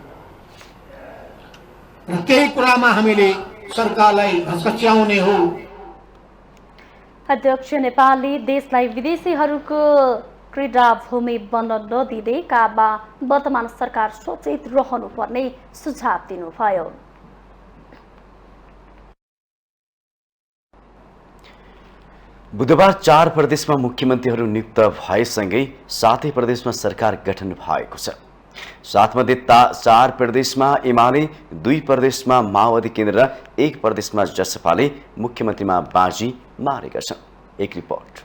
र त्यही कुरामा हामीले सरकारलाई घचघच्याउने हो। अध्यक्ष नेपालले देशलाई विदेशीहरूको क्रीडाभूमि बन्न नदिने काममा वर्तमान सरकार सचेत रहनुपर्ने सुझाव दिनुभयो। बुधबार 4 प्रदेशमा मुख्यमन्त्रीहरू नियुक्त भएसँगै 7 प्रदेशमा सरकार गठन भएको छ। 7 मध्ये 4 प्रदेशमा एमाले, 2 प्रदेशमा माओवादी केन्द्र र 1 प्रदेशमा जसपाले मुख्यमन्त्रीमा बाजी मारेका छन्। एक रिपोर्ट।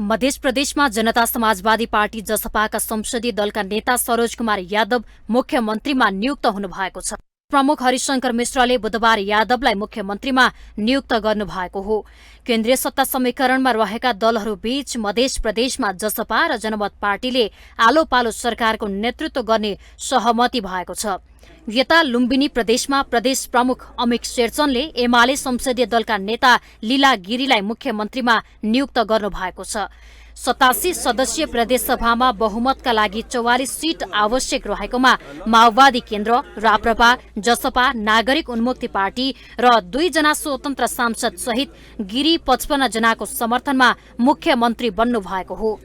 मध्य प्रदेशमा जनता समाजवादी पार्टी जसपाका संसदीय दलका नेता सरोज कुमार यादव मुख्यमन्त्रीमा नियुक्त हुनुभएको छ। प्रमुख हरिशंकर मिश्रले बुधबार यादवलाई मुख्यमन्त्रीमा नियुक्त गर्नुभएको हो। केन्द्रीय सत्ता समीकरणमा रहेका दलहरूबीच मध्य प्रदेशमा जसपा र जनमत पार्टीले आलो पालो सरकारको नेतृत्व गर्ने सहमति भएको छ। यता लुम्बिनी प्रदेशमा प्रदेश प्रमुख अमित शेरचनले एमाले संसदीय दलका नेता लीला गिरीलाई मुख्यमन्त्रीमा नियुक्त गर्नुभएको छ। 87 सदस्यीय प्रदेशसभामा बहुमतका लागि 44 सीट आवश्यक रहेकोमा माओवादी केन्द्र, राप्रपा, जसपा, नागरिक उन्मुक्ति पार्टी र 2 जना स्वतन्त्र सांसद सहित गिरी 55 जनाको समर्थनमा मुख्यमन्त्री बन्नु भएको हो।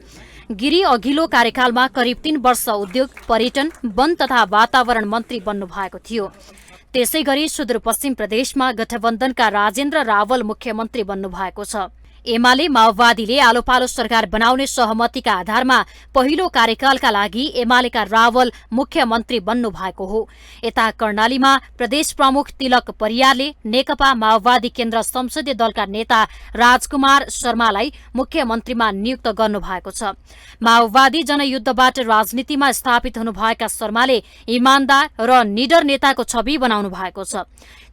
गिरी अघिल्लो कार्यकालमा करिब 3 वर्ष उद्योग, पर्यटन, वन तथा वातावरण मन्त्री बन्नु भएको थियो। त्यसैगरी सुदूरपश्चिम प्रदेशमा गठबन्धनका राजेन्द्र रावल मुख्यमन्त्री बन्नु भएको छ। एमाले माओवादीले आलो पालो सरकार बनाउने सहमतिका आधारमा पहिलो कार्यकालका लागि एमालेका रावल मुख्यमन्त्री बन्नु भएको हो। यता कर्णालीमा प्रदेश प्रमुख तिलक परियारले नेकपा माओवादी केन्द्र संसदीय दलका नेता राजकुमार शर्मालाई मुख्यमन्त्रीमा नियुक्त गर्नु भएको छ। माओवादी जनयुद्धबाट राजनीतिमा स्थापित हुनुभएका शर्माले इमानदार र निडर नेताको छवि बनाउनु भएको छ।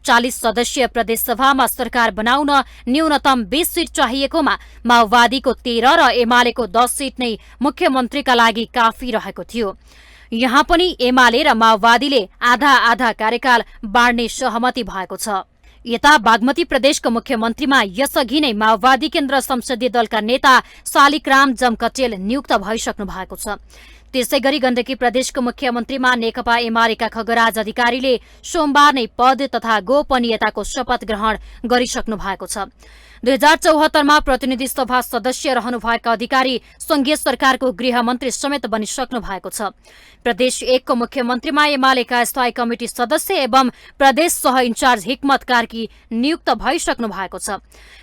40 सदस्यीय प्रदेशसभामा सरकार बनाउन न्यूनतम 20 सीट चाहिएकोमा माओवादीको 13 र एमालेको 10 सीट नै मुख्यमन्त्रीका लागि काफी रहेको थियो। यहाँ पनि एमाले र माओवादीले आधा आधा कार्यकाल बाँड्ने सहमति भएको छ। यता बागमती प्रदेशको मुख्यमन्त्रीमा यसअघि नै माओवादी केन्द्र संसदीय दलका नेता शालिग्राम जमकटेल नियुक्त भइसक्नु भएको छ। त्यसैगरी गण्डकी प्रदेशको मुख्यमन्त्रीमा नेकपा एमालेका खगराज अधिकारीले सोमबार नै पद तथा गोपनीयताको शपथ ग्रहण गरिसक्नु भएको छ। 2074 मा प्रतिनिधि सभा सदस्य रहनुभएका अधिकारी संघीय सरकारको गृहमन्त्री समेत बनिसक्नु भएको छ। प्रदेश 1 को मुख्यमन्त्रीमा एमालेका स्थायी कमिटी सदस्य एवं प्रदेश सह इन्चार्ज हिक्मत कार्की नियुक्त भइसक्नु भएको छ।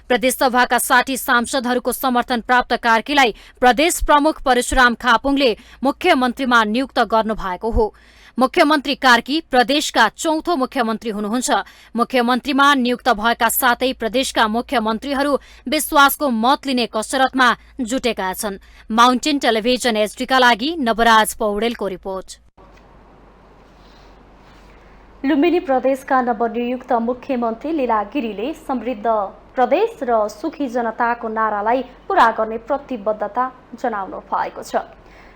प्रदेश सभाका 60 सांसदहरूको समर्थन प्राप्त कार्कीलाई प्रदेश प्रमुख परशुराम खापुङले मुख्यमन्त्रीमा नियुक्त गर्नु भएको हो। मुख्यमन्त्री कार्की प्रदेशका 4थो मुख्यमन्त्री हुनुहुन्छ। मुख्यमन्त्रीमा नियुक्त भएका सातै प्रदेशका मुख्यमन्त्रीहरू विश्वासको मत लिने कसरतमा जुटेका छन्। माउन्टेन टेलिभिजन एचडीका लागि नवराज पौडेलको रिपोर्ट। लुम्बिनी प्रदेशका नवनियुक्त मुख्यमन्त्री लीला गिरीले समृद्ध प्रदेश र सुखी जनताको नारालाई पूरा गर्ने प्रतिबद्धता जनाउनु भएको छ।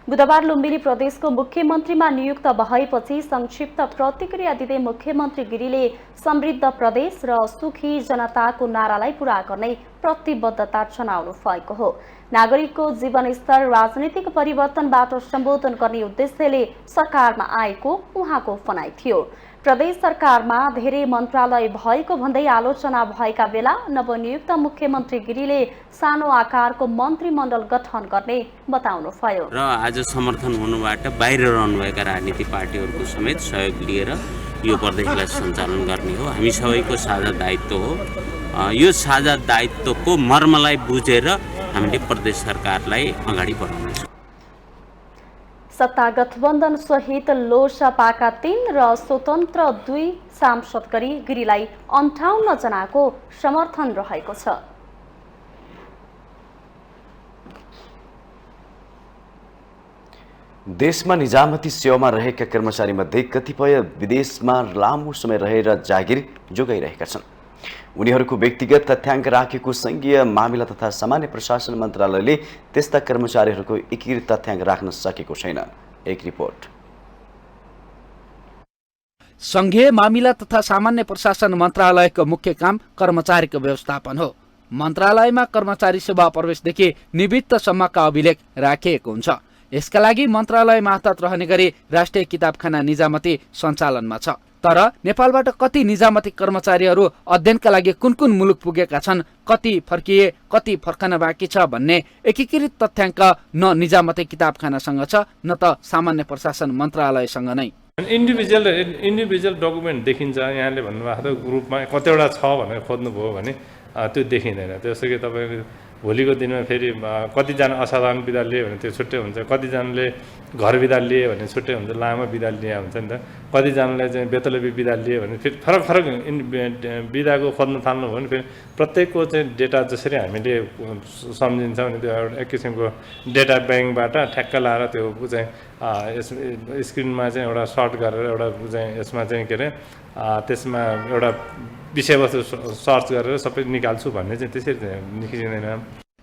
बुधबार लुम्बिनी प्रदेशको मुख्यमन्त्रीमा नियुक्त भएपछि संक्षिप्त प्रतिक्रिया दिँदै मुख्यमन्त्री गिरीले समृद्ध प्रदेश र सुखी जनताको नारालाई पूरा गर्ने प्रतिबद्धता जनाउनु भएको हो। नागरिकको जीवनस्तर राजनीतिक परिवर्तनबाट सम्बोधन गर्ने उद्देश्यले सरकारमा आएको उहाँको भनाइ थियो। प्रदेश सरकारमा धेरै मन्त्रालय भएको भन्दै आलोचना भएका बेला नवनियुक्त मुख्यमन्त्री गिरीले सानो आकारको मन्त्रीमण्डल गठन गर्ने बताउनुभयो। र आज समर्थन हुनुबाट बाहिर रहनुभएका राजनीतिक पार्टीहरूको समेत सहयोग लिएर यो प्रदेशलाई सञ्चालन गर्ने हो। हामी सबैको साझा दायित्व हो। यो साझा दायित्वको मर्मलाई बुझेर हामीले प्रदेश सरकारलाई अगाडि बढाउनेछौँ। सत्ता गठबन्धन सहित लोसपाका 3 र स्वतन्त्र 2 सांसद गरी गिरीलाई 58 जनाको समर्थन रहेको छ। देशमा निजामती सेवामा रहेका कर्मचारीमध्ये कतिपय विदेशमा लामो समय रहेर जागिर जोगाइरहेका छन्। उनीहरूको व्यक्तिगत तथ्याङ्क राखेको संघीय मामिला तथा सामान्य प्रशासन मन्त्रालयले त्यस्ता कर्मचारीहरूको एकीकृत तथ्याङ्क राख्न सकेको छैन। एक रिपोर्ट। संघीय मामिला तथा सामान्य प्रशासन मन्त्रालयको मुख्य काम कर्मचारीको व्यवस्थापन हो। मन्त्रालयमा कर्मचारी सेवा प्रवेशदेखि निवृत्तसम्मका अभिलेख राखिएको हुन्छ। यसका लागि मन्त्रालय मार्फत रहने गरी राष्ट्रिय किताबखाना निजामती सञ्चालनमा छ। तर नेपालबाट कति निजामती कर्मचारीहरू अध्ययनका लागि कुन कुन मुलुक पुगेका छन्, कति फर्किए, कति फर्कन बाँकी छ भन्ने एकीकृत तथ्याङ्क न निजामती किताबखानासँग छ न त सामान्य प्रशासन मन्त्रालयसँग नै। इन्डिभिजुअल डकुमेन्ट देखिन्छ। यहाँले भन्नुभएको ग्रुपमा कतिवटा छ भनेर खोज्नुभयो भने त्यो देखिँदैन। त्यसो कि तपाईँको भोलिको दिनमा फेरि कतिजना असाधारण बिदा लिए भने त्यो छुट्टै हुन्छ, कतिजनाले घर बिदा लिए भने छुट्टै हुन्छ, लामो बिदा लिए हुन्छ नि त, कतिजनाले चाहिँ बेतलबी बिदा लिए भने फेरि फरक फरक बिदाको खोज्न थाल्नुभयो भने फेरि प्रत्येकको चाहिँ डेटा जसरी हामीले सम्झिन्छौँ भने त्यो एउटा एक किसिमको डेटा ब्याङ्कबाट ठ्याक्क लाएर त्यो चाहिँ यस स्क्रिनमा चाहिँ एउटा सर्ट गरेर एउटा चाहिँ यसमा चाहिँ के अरे त्यसमा एउटा विषयवस्तु सर्च गरेर सबै निकाल्छु भन्ने चाहिँ त्यसरी निस्किँदैन।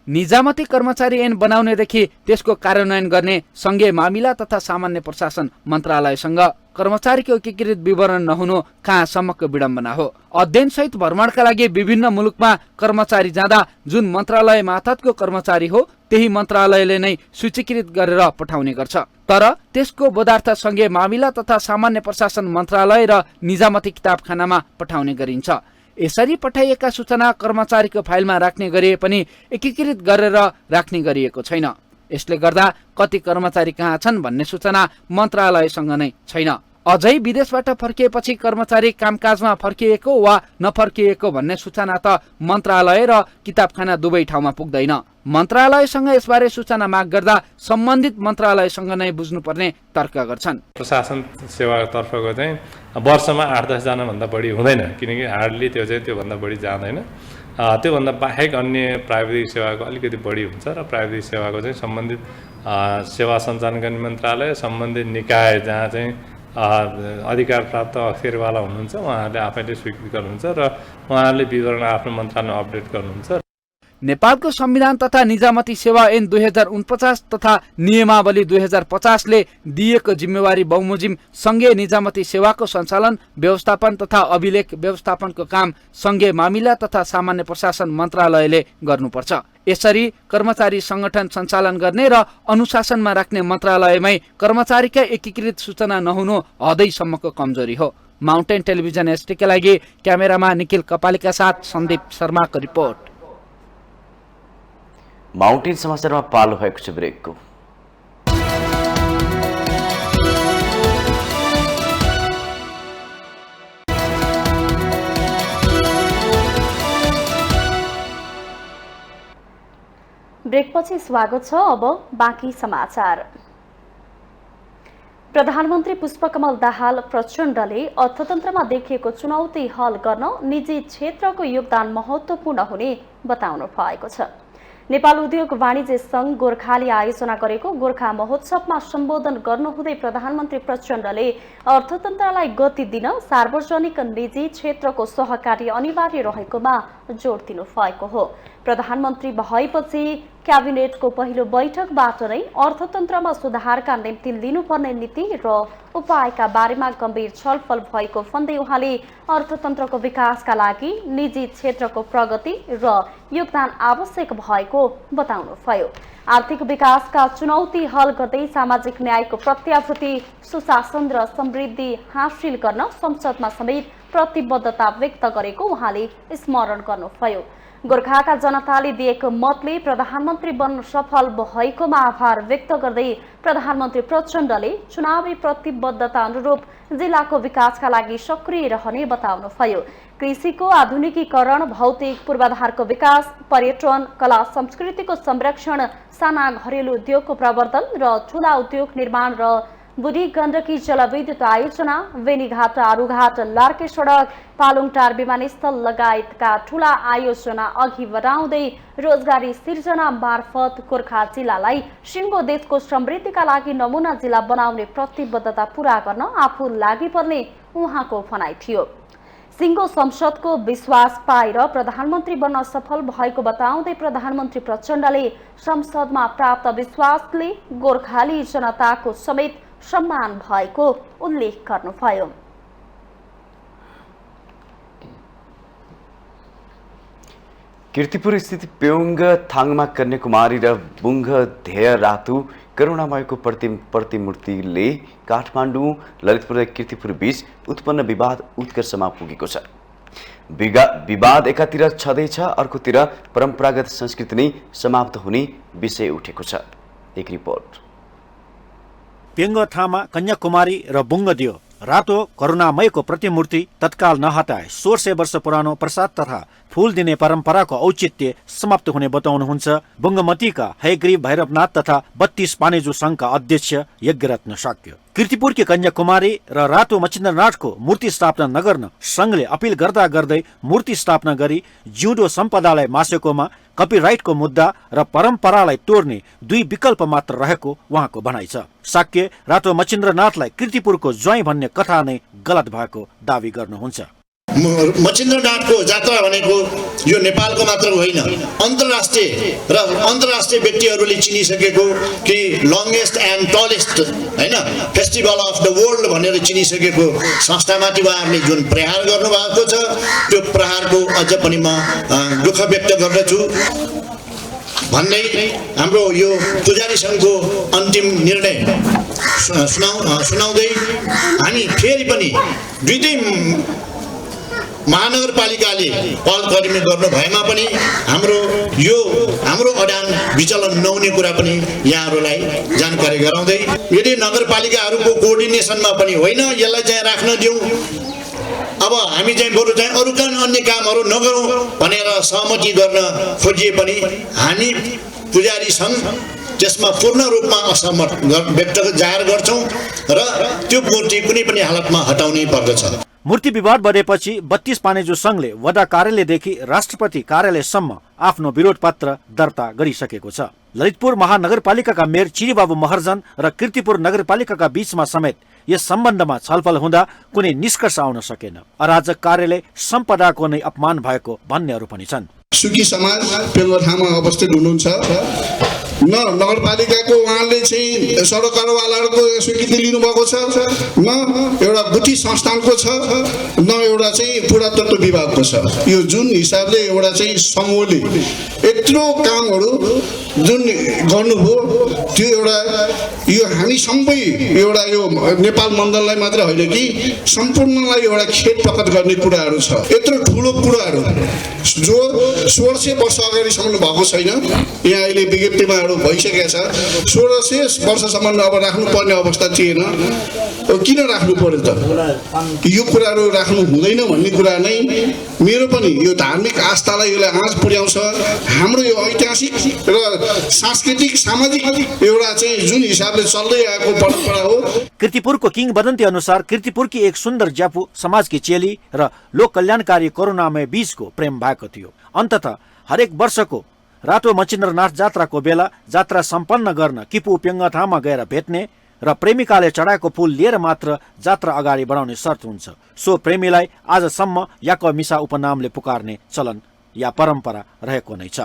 निजामती कर्मचारी ऐन बनाउनेदेखि त्यसको कार्यान्वयन गर्ने संघीय मामिला तथा सामान्य प्रशासन मन्त्रालयसँग कर्मचारीको एकीकृत विवरण नहुनु कहाँसम्मको विडम्बना हो। अध्ययनसहित भ्रमणका लागि विभिन्न मुलुकमा कर्मचारी जाँदा जुन मन्त्रालय मातहतको कर्मचारी हो त्यही मन्त्रालयले नै सूचीकृत गरेर पठाउने गर्छ, तर त्यसको बोधार्थ संघीय मामिला तथा सामान्य प्रशासन मन्त्रालय र निजामती किताबखानामा पठाउने गरिन्छ। यसरी पठाइएका सूचना कर्मचारीको फाइलमा राख्ने गरिए पनि एकीकृत गरेर राख्ने गरिएको छैन। यसले गर्दा कति कर्मचारी कहाँ छन् भन्ने सूचना मन्त्रालयसँग नै छैन। अझै विदेशबाट फर्किएपछि कर्मचारी कामकाजमा फर्किएको वा नफर्किएको भन्ने सूचना त मन्त्रालय र किताबखाना दुवै ठाउँमा पुग्दैन। मन्त्रालयसँग यसबारे सूचना माग गर्दा सम्बन्धित मन्त्रालयसँग नै बुझ्नुपर्ने तर्क गर्छन्। प्रशासन सेवातर्फको चाहिँ वर्षमा 8-10 जनाभन्दा बढी हुँदैन, किनकि हार्डली त्यो चाहिँ त्योभन्दा बढी जाँदैन। त्योभन्दा बाहेक अन्य प्राविधिक सेवाको अलिकति बढी हुन्छ र प्राविधिक सेवाको चाहिँ सम्बन्धित सेवा सञ्चालन गर्ने मन्त्रालय, सम्बन्धित निकाय जहाँ चाहिँ अधिकार प्राप्त अक्षरवाला हुनुहुन्छ उहाँहरूले आफैले स्वीकृत गर्नुहुन्छ र उहाँहरूले विवरण आफ्नो मन्त्रालयमा अपडेट गर्नुहुन्छ। नेपालको संविधान तथा निजामती सेवा ऐन 2049 तथा नियमावली 2050 ले दिएको जिम्मेवारी बमोजिम संघीय निजामती सेवाको सञ्चालन, व्यवस्थापन तथा अभिलेख व्यवस्थापनको काम संघीय मामिला तथा सामान्य प्रशासन मन्त्रालयले गर्नुपर्छ। यसरी कर्मचारी संगठन सञ्चालन गर्ने र अनुशासनमा राख्ने मन्त्रालयमै कर्मचारीका एकीकृत सूचना नहुनु हदैसम्मको कमजोरी हो। माउन्टेन टेलिभिजन एसटीका लागि क्यामेरामा निखिल कपालीका साथ सन्दीप शर्माको रिपोर्ट। माउन्टेन समाचारमा पालो भएको छ ब्रेकको। ब्रेकपछि स्वागत छ। अब बाँकी समाचार। प्रधानमन्त्री पुष्पकमल दाहाल प्रचण्डले अर्थतन्त्रमा देखिएको चुनौती हल गर्न निजी क्षेत्रको योगदान महत्त्वपूर्ण हुने बताउनु भएको छ। नेपाल उद्योग वाणिज्य संघ गोर्खाले आयोजना गरेको गोर्खा महोत्सवमा सम्बोधन गर्नुहुँदै प्रधानमन्त्री प्रचण्डले अर्थतन्त्रलाई गति दिन सार्वजनिक निजी क्षेत्रको सहकारी अनिवार्य रहेकोमा जोड दिनु भएको हो। प्रधानमन्त्री भएपछि क्याबिनेटको पहिलो बैठकबाट नै अर्थतन्त्रमा सुधारका निम्ति लिनुपर्ने नीति र उपायका बारेमा गम्भीर छलफल भएको भन्दै उहाँले अर्थतन्त्रको विकासका लागि निजी क्षेत्रको प्रगति र योगदान आवश्यक भएको बताउनुभयो। आर्थिक विकासका चुनौती हल गर्दै सामाजिक न्यायको प्रत्याभूति, सुशासन र समृद्धि हासिल गर्न संसदमा समेत प्रतिबद्धता व्यक्त गरेको उहाँले स्मरण गर्नुभयो। गोर्खाका जनताले दिएको मतले प्रधानमन्त्री बन्न सफल भएकोमा आभार व्यक्त गर्दै प्रधानमन्त्री प्रचण्डले चुनावी प्रतिबद्धता अनुरूप जिल्लाको विकासका लागि सक्रिय रहने बताउनुभयो। कृषिको आधुनिकीकरण, भौतिक पूर्वाधारको विकास, पर्यटन, कला संस्कृतिको संरक्षण, साना घरेलु उद्योगको प्रवर्धन र ठूला उद्योग निर्माण र बुढी गण्डकी जलविद्युत आयोजना, बेनीघाट आरूघाट लार्के सडक, पालुङटार विमानस्थल लगायतका ठूला आयोजना अघि बढाउँदै रोजगारी सिर्जना मार्फत गोर्खा जिल्लालाई सिङ्गो देशको समृद्धिका लागि नमुना जिल्ला बनाउने प्रतिबद्धता पूरा गर्न आफू लागि पर्ने उहाँको भनाइ थियो। सिङ्गो संसदको विश्वास पाएर प्रधानमन्त्री बन्न सफल भएको बताउँदै प्रधानमन्त्री प्रचण्डले संसदमा प्राप्त विश्वासले गोर्खाली जनताको समेत सम्मान भएको उल्लेख गर्नुभयो। कीर्तिपुर स्थित पेउङ्ग थाङमा कन्याकुमारी र बुङ्ग ध्येय रातु करुणामयको प्रतिमूर्तिले काठमाडौँ, ललितपुर र कीर्तिपुर बीच उत्पन्न विवाद उत्कर्षमा पुगेको छ। विवाद एकातिर छँदैछ, अर्कोतिर परम्परागत संस्कृति नै समाप्त हुने विषय उठेको छ। एक रिपोर्ट। पेङ्ग थामा कन्याकुमारी र बुङ्गदेव रातो करुणामयको प्रतिमूर्ति तत्काल नहटाए 1600 वर्ष पुरानो प्रसाद तथा फूल दिने परम्पराको औचित्य समाप्त हुने बताउनुहुन्छ बुङ्गमतीका हयग्रीव भैरवनाथ तथा 32 पानेजु संघका अध्यक्ष यज्ञरत्न शाक्य। कीर्तिपुरकी कन्याकुमारी र रातो मचिन्द्रनाथको मूर्ति स्थापना नगर्न संघले अपिल गर्दा गर्दै मूर्ति स्थापना गरी जिउँदो सम्पदालाई मासेकोमा कपिराइटको मुद्दा र परम्परालाई तोड्ने दुई विकल्प मात्र रहेको उहाँको भनाइ छ। शाक्य रातो मचिन्द्रनाथलाई कीर्तिपुरको ज्वाइँ भन्ने कथा नै गलत भएको दावी गर्नुहुन्छ। मचिन्द्रनाथको जात्रा भनेको यो नेपालको मात्र होइन, अन्तर्राष्ट्रिय व्यक्तिहरूले चिनिसकेको कि लङ्गेस्ट एन्ड टलेस्ट हैन फेस्टिभल अफ द वर्ल्ड भनेर चिनिसकेको संस्थामाथि उहाँहरूले जुन प्रहार गर्नुभएको छ त्यो प्रहारको अझ पनि म दुःख व्यक्त गर्दछु। भन्दै हाम्रो यो पुजारी सङ्घको अन्तिम निर्णय सुनाउँदै हामी फेरि पनि दुईटै महानगरपालिकाले पहल कदमी गर्नु भएमा पनि हाम्रो अडान विचलन नहुने कुरा पनि यहाँहरूलाई जानकारी गराउँदै यदि नगरपालिकाहरूको कोअर्डिनेसनमा पनि होइन यसलाई चाहिँ राख्न दिउँ, अब हामी चाहिँ बरु चाहिँ अरू अन्य कामहरू नगरौँ भनेर सहमति गर्न खोजिए पनि हामी पुजारी सङ्घ त्यसमा पूर्ण रूपमा असहमत व्यक्त जाहेर गर्छौँ र त्यो मूर्ति कुनै पनि हालतमा हटाउनै पर्दछ। मूर्ति विवाद बढेपछि 32 पानेजु संघले वडा कार्यालयदेखि राष्ट्रपति कार्यालयसम्म आफ्नो विरोध पत्र दर्ता गरिसकेको छ। ललितपुर महानगरपालिकाका मेयर चिरीबाबु महर्जन र कीर्तिपुर नगरपालिकाका बीचमा समेत यस सम्बन्धमा छलफल हुँदा कुनै निष्कर्ष आउन सकेन। अराजक कार्यालय सम्पदाको नै अपमान भएको भन्नेहरू पनि छन्। सुकी समाज पेलवठामा अवस्थित हुनुहुन्छ। न नगरपालिकाको उहाँले चाहिँ सडक कारवालाहरूको स्वीकृति लिनुभएको छ, न एउटा गुठी संस्थानको छ, न एउटा चाहिँ पुरातत्व विभागको छ। यो जुन हिसाबले एउटा चाहिँ समूहले यत्रो कामहरू जुन गर्नुभयो त्यो एउटा यो हामी सबै एउटा यो नेपाल मण्डललाई मात्र होइन कि सम्पूर्णलाई एउटा खेद प्रकट गर्ने कुराहरू छ। यत्रो ठुलो कुराहरू जो 1600 वर्ष अगाडिसम्म भएको छैन, यहाँ अहिले विज्ञप्तिमा भइसकेको छ। 1600 वर्षसम्म अब राख्नुपर्ने अवस्था थिएन, किन राख्नु पर्यो त? यो कुराहरू राख्नु हुँदैन भन्ने कुरा नै मेरो पनि यो धार्मिक आस्थालाई यसले आँच पुर्याउँछ। हाम्रो यो ऐतिहासिक र सांस्कृतिक सामाजिक एउटा चाहिँ जुन हिसाबले चल्दै आएको परम्परा हो। कीर्तिपुरको किंवदन्ती अनुसार कीर्तिपुरकी एक सुन्दर ज्यापू समाजकी चेली र लोक कल्याणकारी करुणामय बीचको प्रेम भएको थियो। अन्ततः हरेक वर्षको रातो मचिन्द्रनाथ जात्राको बेला जात्रा सम्पन्न गर्न किपु पेङ्गथामा गएर भेट्ने र प्रेमिकाले चढाएको फूल लिएर मात्र जात्रा अगाडि बढाउने शर्त हुन्छ। सो प्रेमीलाई आजसम्म याक मिसा उपनामले पुकार्ने चलन या परम्परा रहेको नै छ।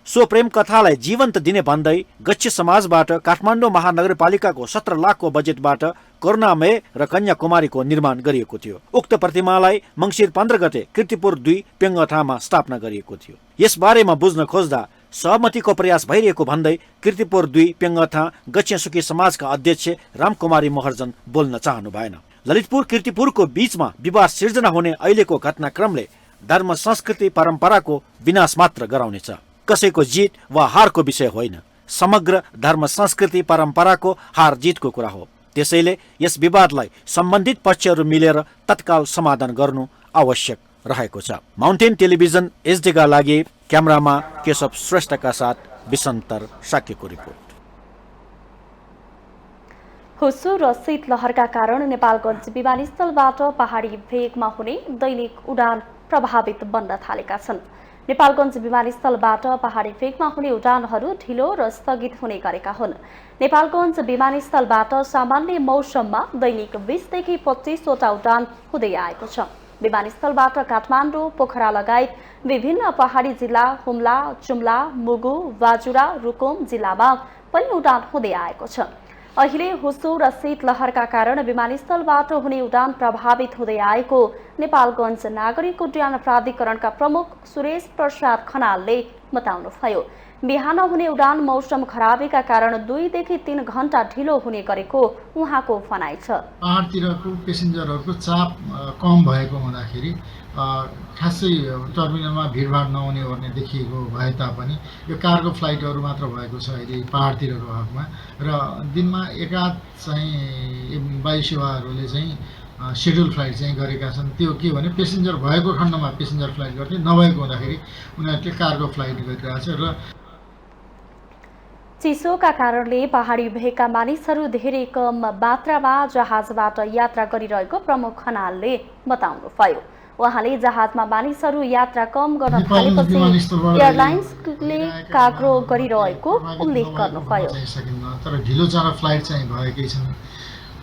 सो प्रेम कथालाई जीवन्त दिने भन्दै गच्छ समाजबाट काठमाडौँ महानगरपालिकाको 17 लाखको बजेटबाट करुणामय र कन्याकुमारीको निर्माण गरिएको थियो। उक्त प्रतिमालाई मङ्सिर 15 गते कीर्तिपुर 2 पेङ्गथामा स्थापना गरिएको थियो। यस बारेमा बुझ्न खोज्दा सहमतिको प्रयास भइरहेको भन्दै कीर्तिपुर 2 पेङ्गथा गच्छेसुकी समाजका अध्यक्ष रामकुमारी महर्जन बोल्न चाहनु भएन। ललितपुर कीर्तिपुरको बीचमा विवाद सिर्जना हुने अहिलेको घटनाक्रमले धर्म संस्कृति परम्पराको विनाश मात्र गराउनेछ। कसैको जित वा हारको विषय होइन, समग्र धर्म संस्कृति परम्पराको हार जितको कुरा हो। त्यसैले यस विवादलाई सम्बन्धित पक्षहरू मिलेर तत्काल समाधान गर्नु आवश्यक रहेको छ। माउन्टेन टेलिभिजन एचडीका लागि क्यामेरामा केशव श्रेष्ठका साथ विसन्तर साक्यको रिपोर्ट। हुसु र शीतलहरका कारण नेपालगञ्ज विमानस्थलबाट पहाडी भेगमा हुने दैनिक उडान प्रभावित बन्न थालेका छन्। नेपालगञ्ज विमानस्थलबाट पहाडी भेगमा हुने उडानहरू ढिलो र स्थगित हुने गरेका हुन्। नेपालगञ्ज विमानस्थलबाट सामान्य मौसममा दैनिक 20 देखि 25 वटा उडान हुँदै आएको छ। विमानस्थलबाट काठमाडौँ, पोखरा लगायत विभिन्न पहाडी जिल्ला हुम्ला, जुम्ला, मुगु, बाजुरा, रुकुम जिल्लामा पनि उडान हुँदै आएको छ। अहिले हुसु र शीतलहरका कारण विमानस्थलबाट हुने उडान प्रभावित हुँदै आएको नेपालगञ्ज नागरिक उड्डयन प्राधिकरणका प्रमुख सुरेश प्रसाद खनालले बताउनुभयो। बिहान हुने उडान मौसम खराबीका कारण 2 देखि 3 घण्टा ढिलो हुने गरेको उहाँको भनाइ छ। पहाडतिरको पेसेन्जरहरूको चाप कम भएको हुँदाखेरि खासै टर्मिनलमा भिडभाड नहुने ओर्ने देखिएको भए तापनि यो कार्गो फ्लाइटहरू मात्र भएको छ अहिले पहाडतिरको हकमा। र दिनमा एकाध चाहिँ वायु सेवाहरूले चाहिँ सेड्युल फ्लाइट चाहिँ गरेका छन्। त्यो के भने पेसेन्जर भएको खण्डमा पेसेन्जर फ्लाइट गर्थे, नभएको हुँदाखेरि उनीहरूले कार्गो फ्लाइट गरिरहेछ। र चिसोका कारणले पहाडी भेगका मानिसहरू धेरै कम मात्रामा जहाजबाट यात्रा गरिरहेको प्रमुख खनालले बताउनुभयो। उहाँले जहाजमा मानिसहरू यात्रा कम गर्न नेपाली थालेपछि विमानस्थलबाट एयरलाइन्सले काग्रो गरिरहेको उल्लेख गर्नुभयो। तर ढिलो चाँडो फ्लाइट चाहिँ भएकै छन्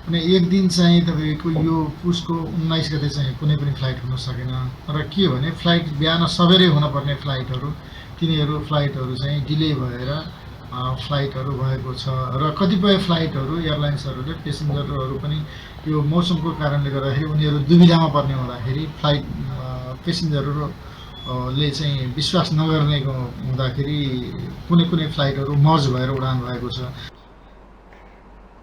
अनि एक दिन चाहिँ तपाईँको यो पुसको 19 गते चाहिँ कुनै पनि फ्लाइट हुन सकेन। र के हो भने फ्लाइट बिहान सबेरै हुनुपर्ने फ्लाइटहरू तिनीहरू फ्लाइटहरू चाहिँ डिले भएर फ्लाइटहरू भएको छ र कतिपय फ्लाइटहरू एयरलाइन्सहरूले पेसेन्जरहरू पनि यो मौसमको कारणले गर्दाखेरि उनीहरू दुविधामा पर्ने हुँदाखेरि फ्लाइट पेसेन्जरहरूले चाहिँ विश्वास नगर्ने हुँदाखेरि कुनै फ्लाइटहरू मर्ज भएर उडान भएको छ।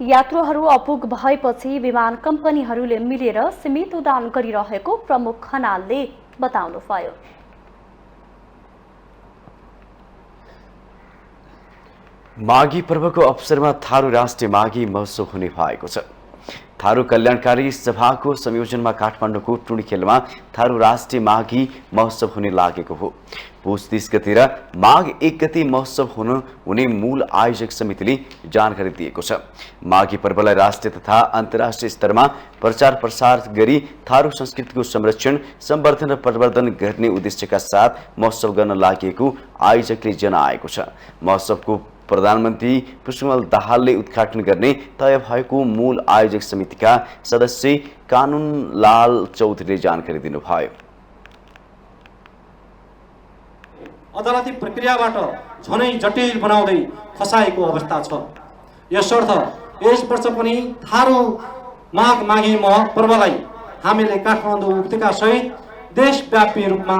यात्रुहरू अपुग भएपछि विमान कम्पनीहरूले मिलेर सीमित उडान गरिरहेको प्रमुख खनालले बताउनुभयो। माघी पर्वको अवसरमा थारू राष्ट्रिय माघी महोत्सव हुने भएको छ। थारू कल्याणकारी सभाको संयोजनमा काठमाडौँको टुँडीखेलमा थारू राष्ट्रिय माघी महोत्सव हुने लागेको हो। पुस 30 गते र माघ 1 गते महोत्सव हुने मूल आयोजक समितिले जानकारी दिएको छ। माघी पर्वलाई राष्ट्रिय तथा अन्तर्राष्ट्रिय स्तरमा प्रचार प्रसार गरी थारू संस्कृतिको संरक्षण संवर्धन र प्रवर्धन गर्ने उद्देश्यका साथ महोत्सव गर्न लागेको आयोजकले जनाएको छ। महोत्सवको प्रधानमन्त्री पुष्पकमल दाहालले उद्घाटन गर्ने तय भएको मूल आयोजक समितिका सदस्य कानुनलाल चौधरीले जानकारी दिनुभयो। अदालती प्रक्रियाबाट झनै जटिल बनाउँदै फसाएको अवस्था छ। यसर्थ यस वर्ष पनि थारू माघी पर्वलाई हामीले काठमाडौँ उपत्यका सहित देशव्यापी रूपमा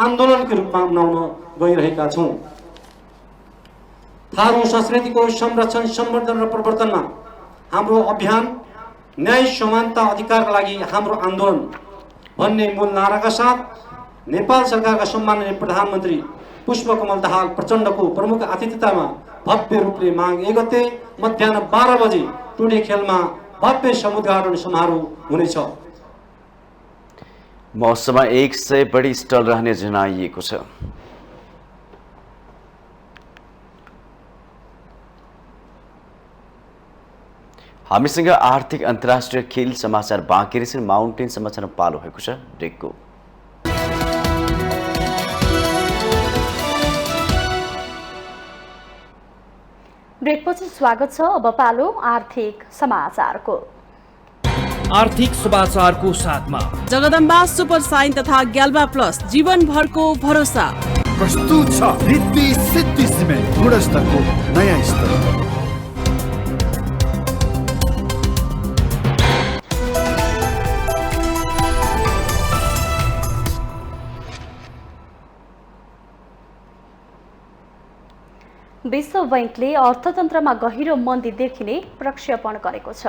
आन्दोलनको रूपमा मनाउन गइरहेका छौँ। थारू संस्कृतिको संरक्षण संवर्धन र प्रवर्धनमा हाम्रो अभियान न्याय समानता अधिकारका लागि हाम्रो आन्दोलन भन्ने मूल नाराका साथ नेपाल सरकारका सम्माननीय प्रधानमन्त्री पुष्पकमल दाहाल प्रचण्डको प्रमुख आतिथ्यतामा भव्य रूपले माघ 1 गते मध्याह 12 बजे टुँडीखेलमा भव्य समुद्घाटन समारोह हुनेछ। महोत्सवमा 100 बढी स्टल रहने जनाइएको छ। हामीसँग आर्थिक अन्तर्राष्ट्रिय खेल समाचार बाँकी रहेछन्। माउन्टेन समाचार पालो भएको छ ब्रेकको। ब्रेकपछि स्वागत छ। अब पालो आर्थिक समाचारको। आर्थिक समाचारको साथमा जगदम्बा सुपर साइन तथा ग्याल्बा प्लस जीवनभरको भरोसा प्रस्तुत छ। रिद्धि सिद्धि सिमेन्ट गुणस्तरको नयाँ स्तर। विश्व बैंकले अर्थतन्त्रमा गहिरो मन्दी देखिने प्रक्षेपण गरेको छ।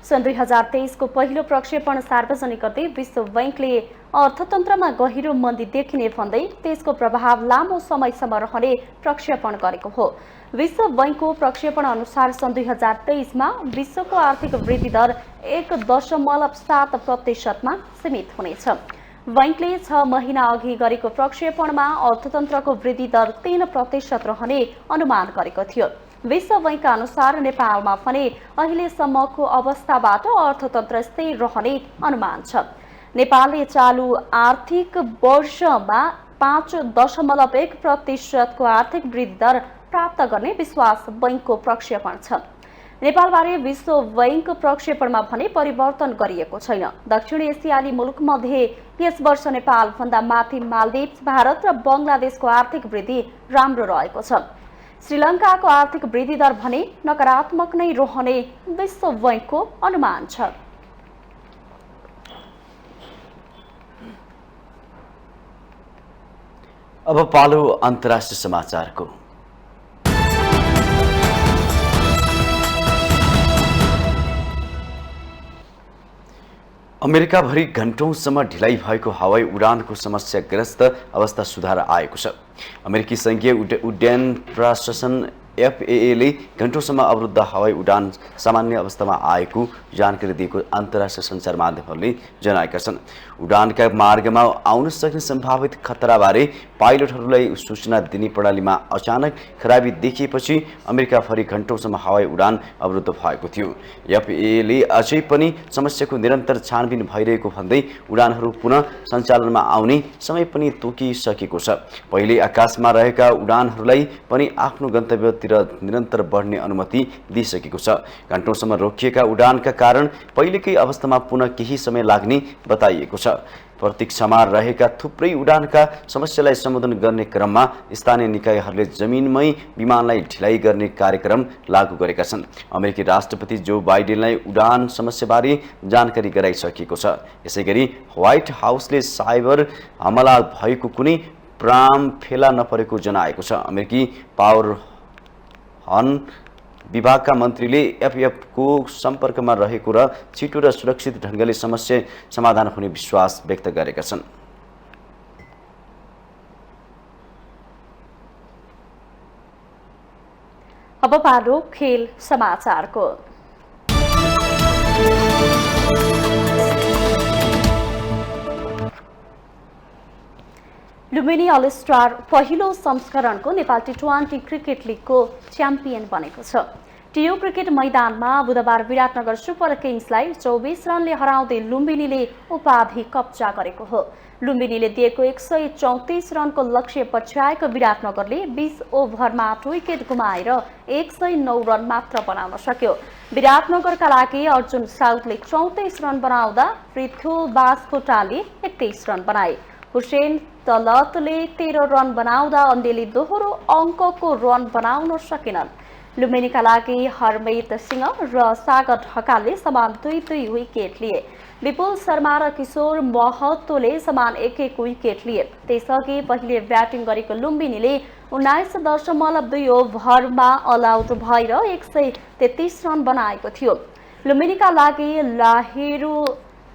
सन् 2023 को पहिलो प्रक्षेपण सार्वजनिक गर्दै विश्व बैंकले अर्थतन्त्रमा गहिरो मन्दी देखिने भन्दै त्यसको प्रभाव लामो समयसम्म रहने प्रक्षेपण गरेको हो। विश्व बैंकको प्रक्षेपण अनुसार सन् 2023 मा विश्वको आर्थिक वृद्धि दर 1.7% मा सीमित हुनेछ। बैंकले 6 महिना अघि गरेको प्रक्षेपणमा अर्थतन्त्रको वृद्धि दर 3% रहने अनुमान गरेको थियो। विश्व बैंकका अनुसार नेपालमा भने अहिलेसम्मको अवस्थाबाट अर्थतन्त्र स्थिर रहने अनुमान छ। नेपालले चालू आर्थिक वर्षमा 5.1% को आर्थिक वृद्धि दर प्राप्त गर्ने विश्वास बैंकको प्रक्षेपण छ। नेपालबारे विश्व बैंक प्रक्षेपणमा भने परिवर्तन गरिएको छैन। दक्षिण एसियाली मुलुकमध्ये यस वर्ष नेपाल भन्दा माथि मालदिप्स, भारत र बंगलादेशको आर्थिक वृद्धि राम्रो रहेको छ। श्रीलङ्काको आर्थिक वृद्धि दर भने नकारात्मक नै रहने विश्व बैंकको अनुमान छ। अब पालो अन्तर्राष्ट्रिय समाचारको। अमेरिकाभरि घण्टौँसम्म ढिलाइ भएको हवाई उडानको समस्याग्रस्त अवस्था सुधार आएको छ। अमेरिकी संघीय उड्डयन प्रशासन FAA ले घण्टौँसम्म अवरुद्ध हवाई उडान सामान्य अवस्थामा आएको जानकारी दिएको अन्तर्राष्ट्रिय सञ्चार माध्यमहरूले जनाएका छन्। उडानका मार्गमा आउन सक्ने सम्भावित खतराबारे पाइलटहरूलाई सूचना दिने प्रणालीमा अचानक खराबी देखिएपछि अमेरिकाभरि घण्टौँसम्म हवाई उडान अवरुद्ध भएको थियो। FAA ले अझै पनि समस्याको निरन्तर छानबिन भइरहेको भन्दै उडानहरू पुनः सञ्चालनमा आउने समय पनि तोकिसकेको छ। पहिले आकाशमा रहेका उडानहरूलाई पनि आफ्नो गन्तव्यतिर निरन्तर बढ्ने अनुमति दिइसकेको छ। घण्टौँसम्म रोकिएका उडानका कारण पहिलेकै अवस्थामा पुनः केही समय लाग्ने बताइएको छ। प्रतीक्षामा रहेका थुप्रै उडानका समस्यालाई सम्बोधन गर्ने क्रममा स्थानीय निकायहरूले जमिनमै विमानलाई ढिलाइ गर्ने कार्यक्रम लागू गरेका छन्। अमेरिकी राष्ट्रपति जो बाइडेनलाई उडान समस्याबारे जानकारी गराइसकेको छ। यसैगरी व्हाइट हाउसले साइबर हमला भएको कुनै प्राम फेला नपरेको जनाएको छ। अमेरिकी पावर हन विभागका मन्त्रीले FAA को सम्पर्कमा रहेको र छिटो र सुरक्षित ढङ्गले समस्या समाधान हुने विश्वास व्यक्त गरेका छन्। अब पालो खेल समाचारको। लुम्बिनी अल स्टार पहिलो संस्करणको नेपाल T20 क्रिकेट लिगको च्याम्पियन बनेको छ। टियु क्रिकेट मैदानमा बुधबार विराटनगर सुपर किङ्सलाई 24 रनले हराउँदै लुम्बिनीले उपाधि कब्जा गरेको हो। लुम्बिनीले दिएको 134 रनको लक्ष्य पछ्याएको विराटनगरले 20 ओभरमा 8 विकेट गुमाएर 109 रन मात्र बनाउन सक्यो। विराटनगरका लागि अर्जुन साउदले 34 रन बनाउँदा पृथ्वी बास्कोटाले 21 रन बनाए। हुसेन तलतले 13 रन बनाउँदा अन्डेले दोहोरो अङ्कको रन बनाउन सकेनन्। लुम्बिनीका लागि हरमित सिंह र सागर ढकालले समान 2-2 विकेट लिए। विपुल शर्मा र किशोर महतोले समान 1-1 विकेट लिए। त्यसअघि पहिले ब्याटिङ गरेको लुम्बिनीले 19.2 ओभरमा अल आउट भएर 133 रन बनाएको थियो। लुम्बिनीका लागि लाहिरू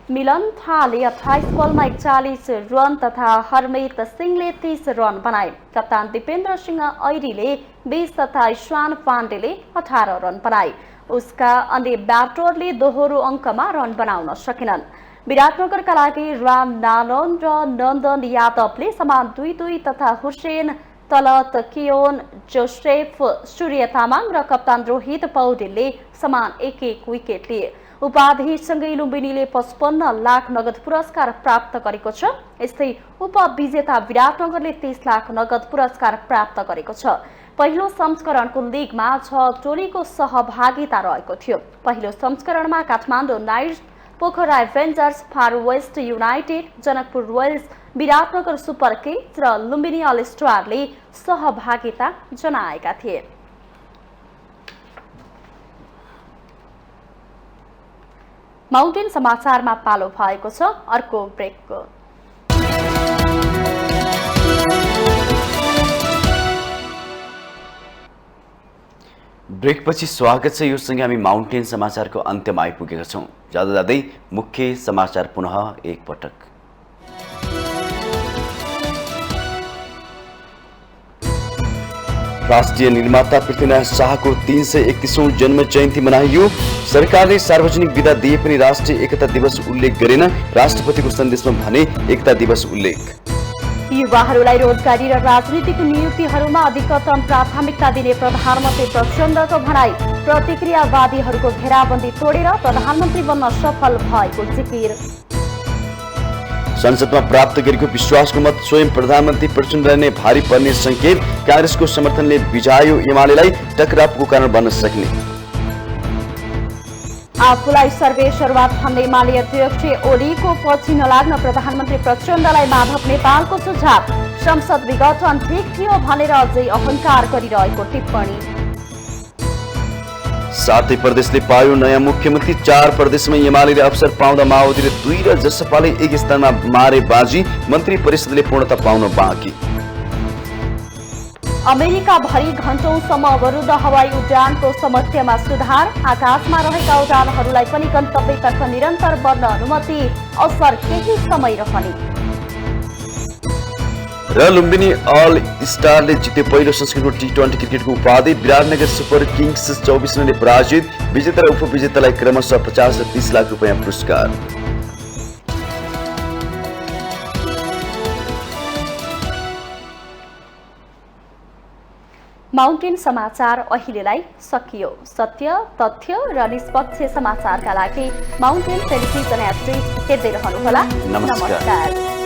मिलन थाले 28 बलमा 41 रन तथा हरमित सिंहले 30 रन बनाए। कप्तान दिपेन्द्र सिंह ऐरीले 20 तथा ईशान पाण्डेले 18 रन बनाए। उसका अन्य ब्याटरले दोहोरो अङ्कमा रन बनाउन सकेनन्। विराटनगरका लागि राम नालन र नन्दन यादवले समान 2-2 तथा हुसेन तलत कियोन जोसेफ सूर्य तामाङ र कप्तान रोहित पौडेलले समान 1-1 विकेट लिए। उपाधिसँगै लुम्बिनीले 55 लाख नगद पुरस्कार प्राप्त गरेको छ। यस्तै उपविजेता विराटनगरले 30 लाख नगद पुरस्कार प्राप्त गरेको छ। पहिलो संस्करणको लिगमा 6 टोलीको सहभागिता रहेको थियो। पहिलो संस्करणमा Kathmandu Knights, Pokhara Avengers, Far West United, Janakpur Royals, Biratnagar Super Kings र लुम्बिनी अल स्टारले सहभागिता जनाएका थिए। माउन्टेन समाचारमा पालो भएको छ अर्को ब्रेकको। ब्रेकपछि स्वागत छ। यो सँगै हामी माउन्टेन समाचारको अन्त्यमा आइपुगेका छौँ। जाँदा जाँदै मुख्य समाचार पुनः एकपटक। राष्ट्रिय निर्माता पृथ्वीनारायण शाहको 331औं जन्म जयन्ती मनाइयो। सरकारले सार्वजनिक बिदा दिए पनि राष्ट्रिय एकता दिवस उल्लेख गरेन। राष्ट्रपतिको सन्देशमा भने एकता दिवस उल्लेख। युवाहरूलाई रोजगारी र राजनीतिक नियुक्तिहरूमा अधिकतम प्राथमिकता दिने प्रधानमन्त्री प्रचण्डको भनाई। प्रतिक्रियावादीहरूको घेराबन्दी तोडेर प्रधानमन्त्री बन्न सफल भएको जिकिर। संसदमा प्राप्त गरेको विश्वासको मत स्वयं प्रधानमन्त्री प्रचण्डलाई नै भारी पर्ने संकेत। कांग्रेसको समर्थनले बिजायो एमालेलाई टकरावको कारण बन्न सक्ने। आफूलाई सर्वेसर्वात भन्ने एमाले अध्यक्ष ओलीको पछि नलाग्न प्रधानमन्त्री प्रचण्डलाई माधव नेपालको सुझाव। संसद विघटन ठिक थियो भनेर अझै अहंकार गरिरहेको टिप्पणी। 7 प्रदेशले पायो नयाँ मुख्यमन्त्री। 4 प्रदेशमा एमाले अवसर पाउँदा माओवादीले 2 र जसपाले 1 स्थानमा मारे बाजी। मन्त्री परिषदले पूर्णता पाउन बाँकी। अमेरिका भरि घण्टौंसम्म अवरुद्ध हवाई उडानको समस्यामा सुधार। आकाशमा रहेका उडानहरूलाई पनि गन्तव्यतर्फ निरन्तर बढ्न अनुमति। असर केही समय रहने। र लुम्बिनी अल स्टारले जिते पहिलो संस्करणको T20 क्रिकेटको उपाधि। विराटनगर सुपर किङ्स 24 रनले पराजित। विजेता र उपविजेतालाई क्रमशः 50 र 30 लाख रुपियाँ पुरस्कार। माउन्टेन समाचार अहिलेलाई सकियो। सत्य, तथ्य र निष्पक्ष समाचारका लागि माउन्टेन टेलिभिजन एप हेर्दै रहनुहोला। नमस्कार।